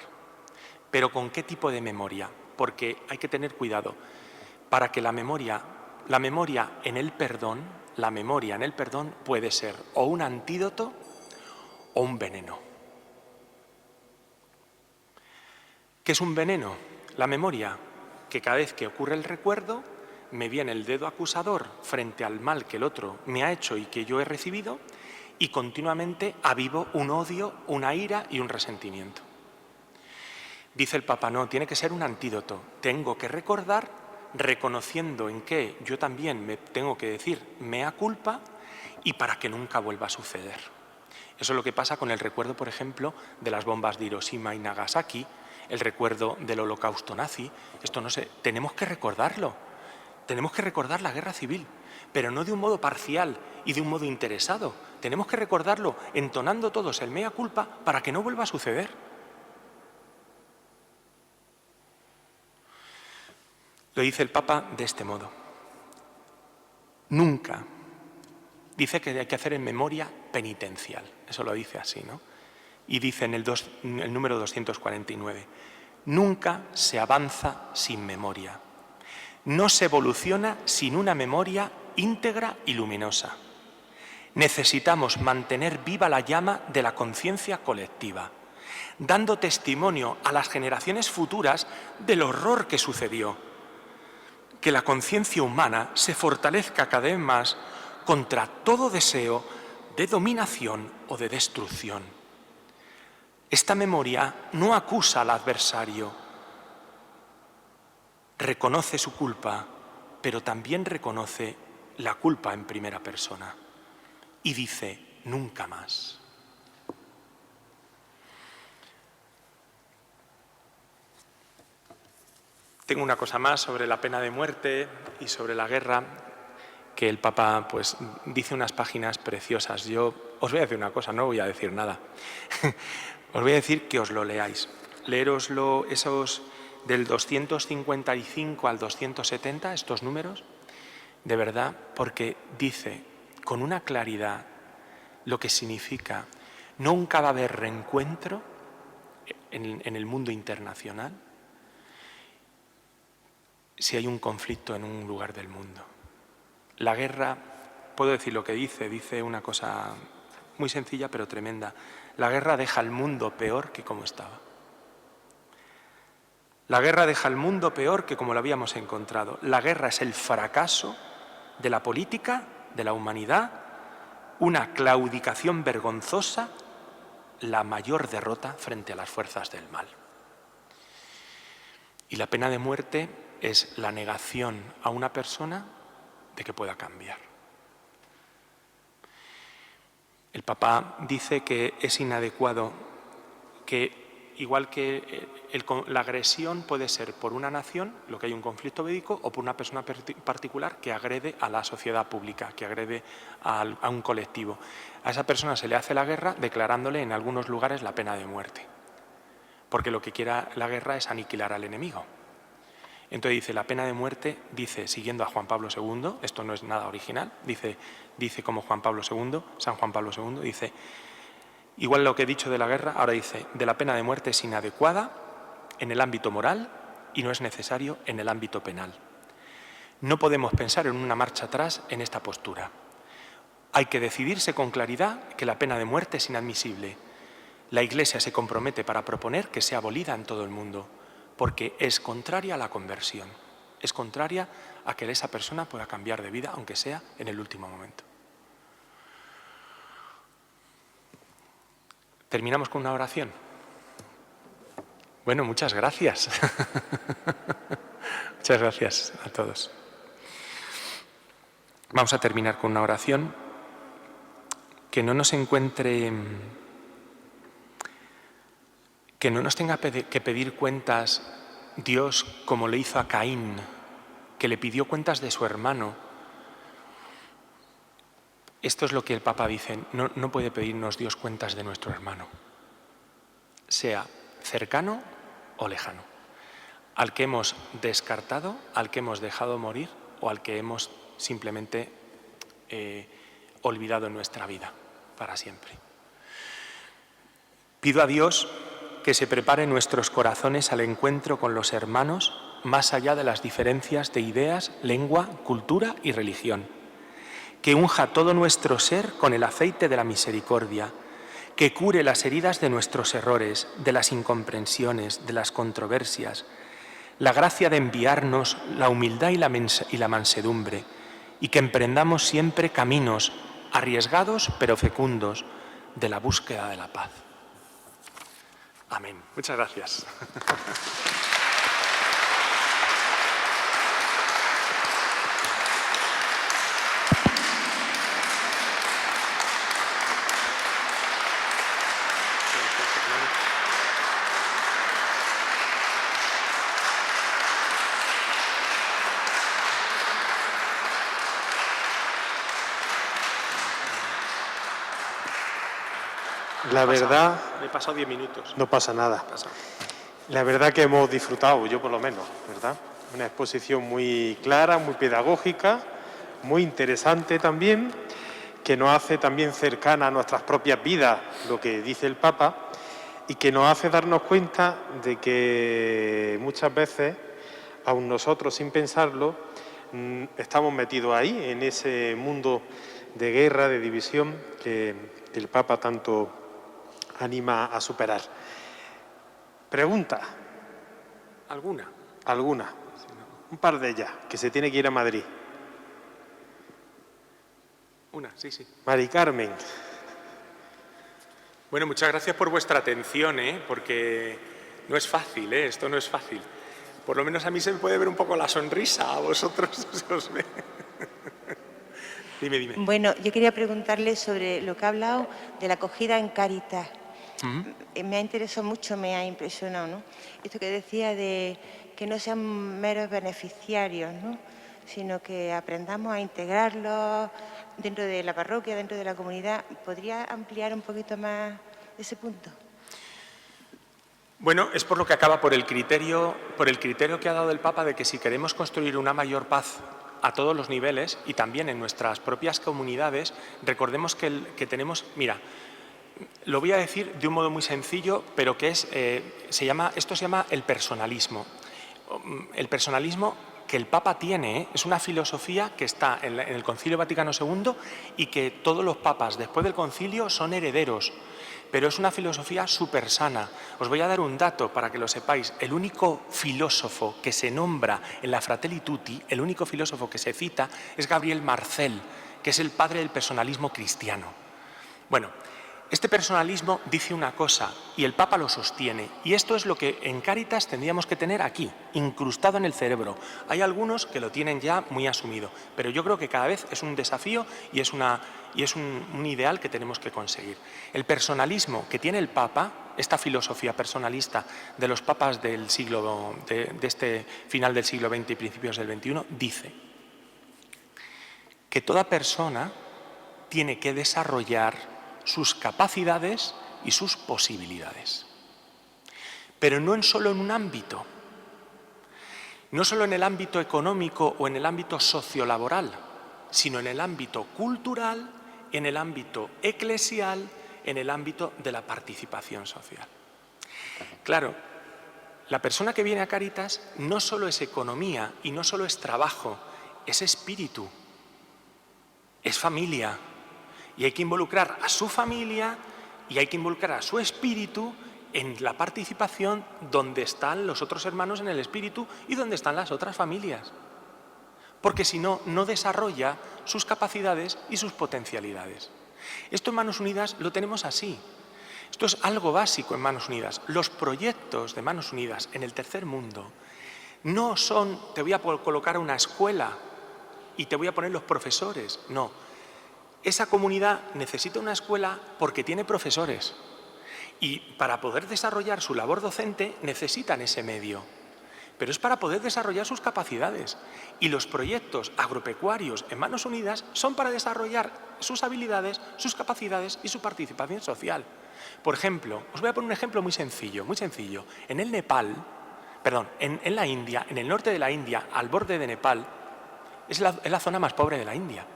¿Pero con qué tipo de memoria? Porque hay que tener cuidado para que la memoria en el perdón puede ser o un antídoto o un veneno. ¿Qué es un veneno? La memoria, que cada vez que ocurre el recuerdo, me viene el dedo acusador frente al mal que el otro me ha hecho y que yo he recibido y continuamente avivo un odio, una ira y un resentimiento. Dice el Papa, no, tiene que ser un antídoto. Tengo que recordar, reconociendo en que yo también me tengo que decir mea culpa y para que nunca vuelva a suceder. Eso es lo que pasa con el recuerdo, por ejemplo, de las bombas de Hiroshima y Nagasaki, el recuerdo del holocausto nazi. Esto no sé, tenemos que recordarlo. Tenemos que recordar la guerra civil, pero no de un modo parcial y de un modo interesado. Tenemos que recordarlo entonando todos el mea culpa para que no vuelva a suceder. Lo dice el Papa de este modo. Nunca. Dice que hay que hacer en memoria penitencial. Eso lo dice así, ¿no? Y dice en el número 249, nunca se avanza sin memoria. No se evoluciona sin una memoria íntegra y luminosa. Necesitamos mantener viva la llama de la conciencia colectiva, dando testimonio a las generaciones futuras del horror que sucedió. Que la conciencia humana se fortalezca cada vez más contra todo deseo de dominación o de destrucción. Esta memoria no acusa al adversario, reconoce su culpa, pero también reconoce la culpa en primera persona y dice, nunca más. Tengo una cosa más sobre la pena de muerte y sobre la guerra, que el Papa pues, dice unas páginas preciosas. Yo os voy a decir una cosa, no voy a decir nada. Os voy a decir que os lo leáis. Leéroslo esos del 255 al 270, estos números, de verdad, porque dice con una claridad lo que significa nunca va a haber reencuentro en el mundo internacional si hay un conflicto en un lugar del mundo. La guerra, puedo decir lo que dice una cosa muy sencilla pero tremenda. La guerra deja al mundo peor que como estaba. La guerra deja al mundo peor que como lo habíamos encontrado. La guerra es el fracaso de la política, de la humanidad, una claudicación vergonzosa, la mayor derrota frente a las fuerzas del mal. Y la pena de muerte es la negación a una persona de que pueda cambiar. El Papa dice que es inadecuado, que igual que la agresión puede ser por una nación, lo que hay un conflicto bélico, o por una persona particular que agrede a la sociedad pública, que agrede a un colectivo. A esa persona se le hace la guerra declarándole en algunos lugares la pena de muerte, porque lo que quiere la guerra es aniquilar al enemigo. Entonces dice, la pena de muerte, dice, siguiendo a Juan Pablo II, esto no es nada original, dice como Juan Pablo II, San Juan Pablo II, dice, igual lo que he dicho de la guerra, ahora dice, de la pena de muerte es inadecuada en el ámbito moral y no es necesario en el ámbito penal. No podemos pensar en una marcha atrás en esta postura. Hay que decidirse con claridad que la pena de muerte es inadmisible. La Iglesia se compromete para proponer que sea abolida en todo el mundo, porque es contraria a la conversión, es contraria a que esa persona pueda cambiar de vida, aunque sea en el último momento. ¿Terminamos con una oración? Bueno, muchas gracias. Muchas gracias a todos. Vamos a terminar con una oración que no nos encuentre, que no nos tenga que pedir cuentas Dios como le hizo a Caín, que le pidió cuentas de su hermano. Esto es lo que el Papa dice, no puede pedirnos Dios cuentas de nuestro hermano, sea cercano o lejano, al que hemos descartado, al que hemos dejado morir o al que hemos simplemente olvidado en nuestra vida para siempre. Pido a Dios que se prepare nuestros corazones al encuentro con los hermanos más allá de las diferencias de ideas, lengua, cultura y religión. Que unja todo nuestro ser con el aceite de la misericordia, que cure las heridas de nuestros errores, de las incomprensiones, de las controversias, la gracia de enviarnos la humildad y la mansedumbre, y que emprendamos siempre caminos arriesgados pero fecundos de la búsqueda de la paz. Amén. Muchas gracias.
La verdad...
Me he pasado 10 minutos.
No pasa nada. La verdad que hemos disfrutado, yo por lo menos, ¿verdad? Una exposición muy clara, muy pedagógica, muy interesante también, que nos hace también cercana a nuestras propias vidas, lo que dice el Papa, y que nos hace darnos cuenta de que muchas veces, aun nosotros sin pensarlo, estamos metidos ahí, en ese mundo de guerra, de división, que el Papa tanto anima a superar. Pregunta.
¿Alguna?
Alguna. Un par de ellas, que se tiene que ir a Madrid.
Una, sí.
Mari Carmen.
Bueno, muchas gracias por vuestra atención, porque no es fácil, esto no es fácil. Por lo menos a mí se me puede ver un poco la sonrisa, a vosotros se os ve. Dime.
Bueno, yo quería preguntarle sobre lo que ha hablado de la acogida en Cáritas. Me ha interesado mucho, me ha impresionado, ¿no? Esto que decía de que no sean meros beneficiarios, ¿no? Sino que aprendamos a integrarlos dentro de la parroquia, dentro de la comunidad. ¿Podría ampliar un poquito más ese punto?
Bueno, es por lo que acaba por el criterio que ha dado el Papa de que si queremos construir una mayor paz a todos los niveles y también en nuestras propias comunidades. Recordemos que tenemos, mira, lo voy a decir de un modo muy sencillo, pero que es, esto se llama el personalismo. El personalismo que el Papa tiene, es una filosofía que está en el Concilio Vaticano II y que todos los papas después del concilio son herederos. Pero es una filosofía súper sana. Os voy a dar un dato para que lo sepáis. El único filósofo que se nombra en la Fratelli Tutti, el único filósofo que se cita, es Gabriel Marcel, que es el padre del personalismo cristiano. Bueno, este personalismo dice una cosa y el Papa lo sostiene. Y esto es lo que en Cáritas tendríamos que tener aquí, incrustado en el cerebro. Hay algunos que lo tienen ya muy asumido, pero yo creo que cada vez es un desafío y es un ideal que tenemos que conseguir. El personalismo que tiene el Papa, esta filosofía personalista de los papas del siglo, de este final del siglo XX y principios del XXI, dice que toda persona tiene que desarrollar sus capacidades y sus posibilidades. Pero no solo en un ámbito, no solo en el ámbito económico o en el ámbito sociolaboral, sino en el ámbito cultural, en el ámbito eclesial, en el ámbito de la participación social. Claro, la persona que viene a Cáritas no solo es economía y no solo es trabajo, es espíritu, es familia. Y hay que involucrar a su familia y hay que involucrar a su espíritu en la participación donde están los otros hermanos en el espíritu y donde están las otras familias. Porque si no, no desarrolla sus capacidades y sus potencialidades. Esto en Manos Unidas lo tenemos así. Esto es algo básico en Manos Unidas. Los proyectos de Manos Unidas en el tercer mundo no son, te voy a colocar una escuela y te voy a poner los profesores, no. Esa comunidad necesita una escuela porque tiene profesores y para poder desarrollar su labor docente necesitan ese medio, pero es para poder desarrollar sus capacidades y los proyectos agropecuarios en Manos Unidas son para desarrollar sus habilidades, sus capacidades y su participación social. Por ejemplo, os voy a poner un ejemplo muy sencillo. En el Nepal, en la India, en el norte de la India, al borde de Nepal, es la zona más pobre de la India.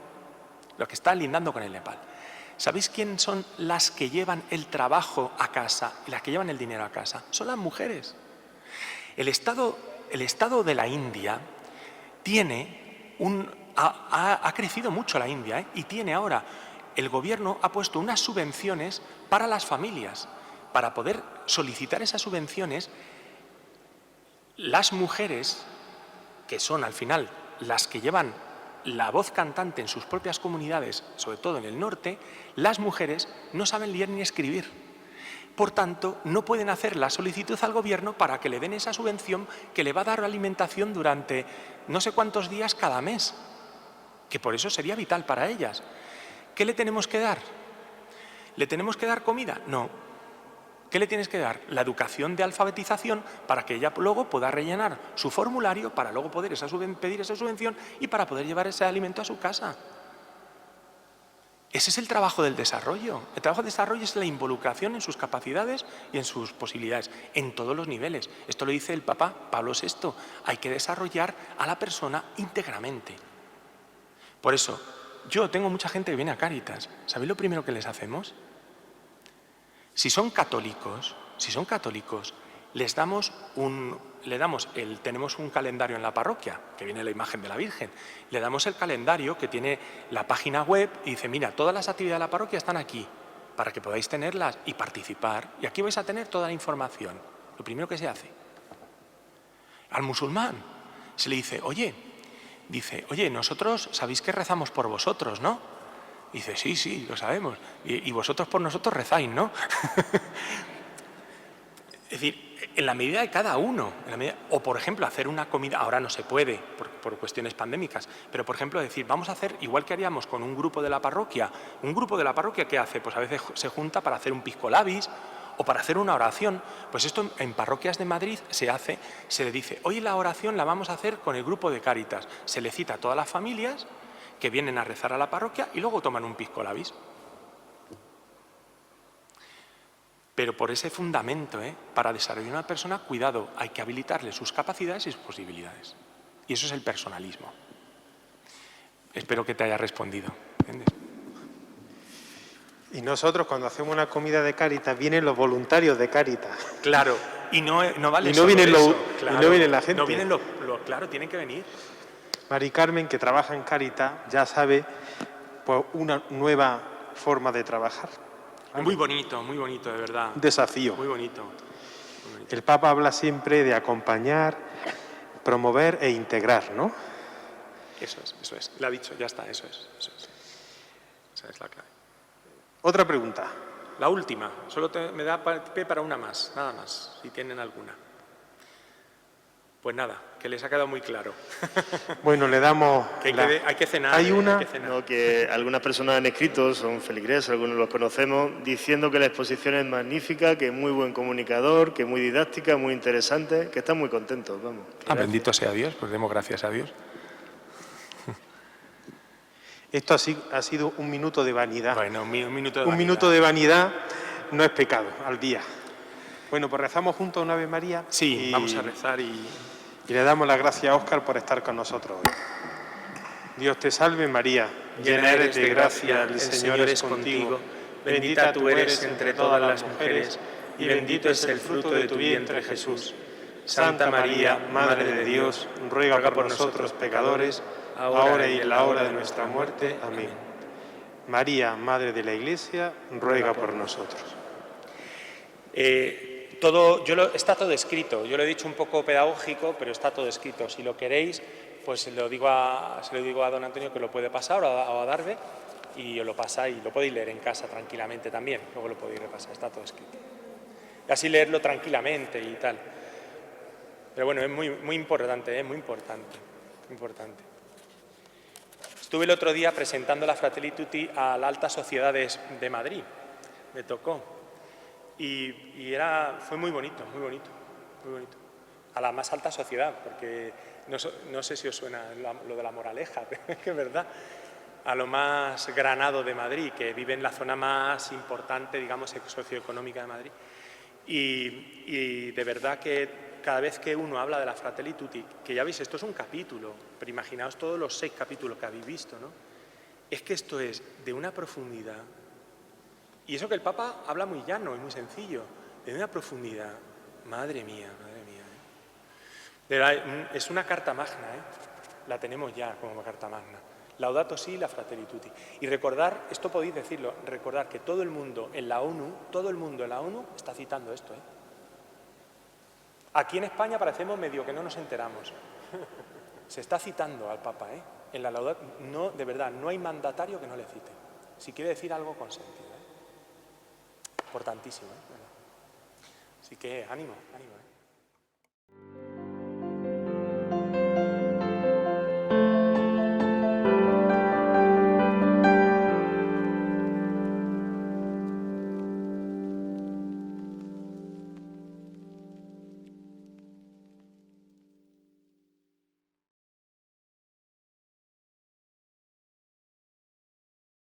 Lo que está lindando con el Nepal. ¿Sabéis quién son las que llevan el trabajo a casa y las que llevan el dinero a casa? Son las mujeres. El Estado de la India ha crecido mucho la India, y tiene ahora, el gobierno ha puesto unas subvenciones para las familias. Para poder solicitar esas subvenciones, las mujeres, que son al final las que llevan la voz cantante en sus propias comunidades, sobre todo en el norte, las mujeres no saben leer ni escribir. Por tanto, no pueden hacer la solicitud al gobierno para que le den esa subvención que le va a dar alimentación durante no sé cuántos días cada mes, que por eso sería vital para ellas. ¿Qué le tenemos que dar? ¿Le tenemos que dar comida? No. ¿Qué le tienes que dar? La educación de alfabetización para que ella luego pueda rellenar su formulario para luego poder pedir esa subvención y para poder llevar ese alimento a su casa. Ese es el trabajo del desarrollo. El trabajo del desarrollo es la involucración en sus capacidades y en sus posibilidades, en todos los niveles. Esto lo dice el Papa Pablo VI. Hay que desarrollar a la persona íntegramente. Por eso, yo tengo mucha gente que viene a Cáritas. ¿Sabéis lo primero que les hacemos? Si son católicos, tenemos un calendario en la parroquia, que viene la imagen de la Virgen, le damos el calendario que tiene la página web y dice, mira, todas las actividades de la parroquia están aquí, para que podáis tenerlas y participar, y aquí vais a tener toda la información. Lo primero que se hace. Al musulmán se le dice, oye, nosotros sabéis que rezamos por vosotros, ¿no? Dice, sí, lo sabemos. Y vosotros por nosotros rezáis, ¿no? Es decir, en la medida de cada uno. O, por ejemplo, hacer una comida. Ahora no se puede por cuestiones pandémicas. Pero, por ejemplo, decir, vamos a hacer igual que haríamos con un grupo de la parroquia. ¿Un grupo de la parroquia qué hace? Pues a veces se junta para hacer un pisco labis o para hacer una oración. Pues esto en parroquias de Madrid se le dice, hoy la oración la vamos a hacer con el grupo de Cáritas. Se le cita a todas las familias que vienen a rezar a la parroquia y luego toman un pisco labis. Pero por ese fundamento, para desarrollar una persona, cuidado, hay que habilitarle sus capacidades y sus posibilidades. Y eso es el personalismo. Espero que te haya respondido. ¿Entiendes?
Y nosotros, cuando hacemos una comida de Cáritas, vienen los voluntarios de Cáritas.
Claro, y no vale
Y no
solo
vienen
eso, claro.
y no viene la gente.
No vienen claro, tienen que venir.
Mari Carmen, que trabaja en Cáritas, ya sabe pues, una nueva forma de trabajar. ¿Vale?
Muy bonito, de verdad.
Un desafío.
Muy bonito.
El Papa habla siempre de acompañar, promover e integrar, ¿no?
Eso es. Lo ha dicho, ya está, eso es. Esa es la clave.
Otra pregunta.
La última, solo me da pie para una más, nada más, si tienen alguna. Pues nada, que les ha quedado muy claro.
Bueno, le damos...
hay que cenar.
Hay una...
Hay que cenar.
No, que algunas personas han escrito, son feligreses, algunos los conocemos, diciendo que la exposición es magnífica, que es muy buen comunicador, que es muy didáctica, muy interesante, que están muy contentos, vamos.
Bendito sea Dios, pues demos gracias a Dios.
Esto ha sido un minuto de vanidad.
Bueno, un minuto de
Un
vanidad.
minuto de vanidad no es pecado al día. Bueno, pues rezamos juntos una Ave María.
Sí, vamos a rezar y
le damos las gracias a Óscar por estar con nosotros hoy. Dios te salve María, llena eres de gracia, el Señor es contigo. Bendita tú eres entre todas las mujeres y bendito es el fruto de tu vientre Jesús. Santa María, Madre de Dios, ruega por nosotros pecadores, ahora y en la hora de nuestra muerte. Amén. María, Madre de la Iglesia, ruega por nosotros.
está todo escrito. Yo lo he dicho un poco pedagógico, pero está todo escrito. Si lo queréis, pues se lo digo a don Antonio que lo puede pasar o a Darbe y os lo pasáis y lo podéis leer en casa tranquilamente también. Luego lo podéis repasar, está todo escrito. Y así leerlo tranquilamente y tal. Pero bueno, es muy importante, muy importante. Estuve el otro día presentando la Fratelli Tutti a la Alta Sociedad de Madrid, me tocó, y fue muy bonito, a la más alta sociedad, porque no sé si os suena lo de la moraleja, pero es que es verdad, a lo más granado de Madrid, que vive en la zona más importante, digamos, socioeconómica de Madrid, y de verdad que cada vez que uno habla de la Fratelli Tutti, que ya veis, esto es un capítulo, pero imaginaos todos los 6 capítulos que habéis visto, ¿no? Es que esto es de una profundidad, y eso que el Papa habla muy llano y muy sencillo, de una profundidad, madre mía, De verdad, es una carta magna, la tenemos ya como carta magna. Laudato si, la Fratelli Tutti. Y recordar, esto podéis decirlo, recordar que todo el mundo en la ONU está citando esto, Aquí en España parecemos medio que no nos enteramos. Se está citando al Papa, En la Laudato, no, de verdad, no hay mandatario que no le cite. Si quiere decir algo con sentido, Importantísimo, Así que ánimo,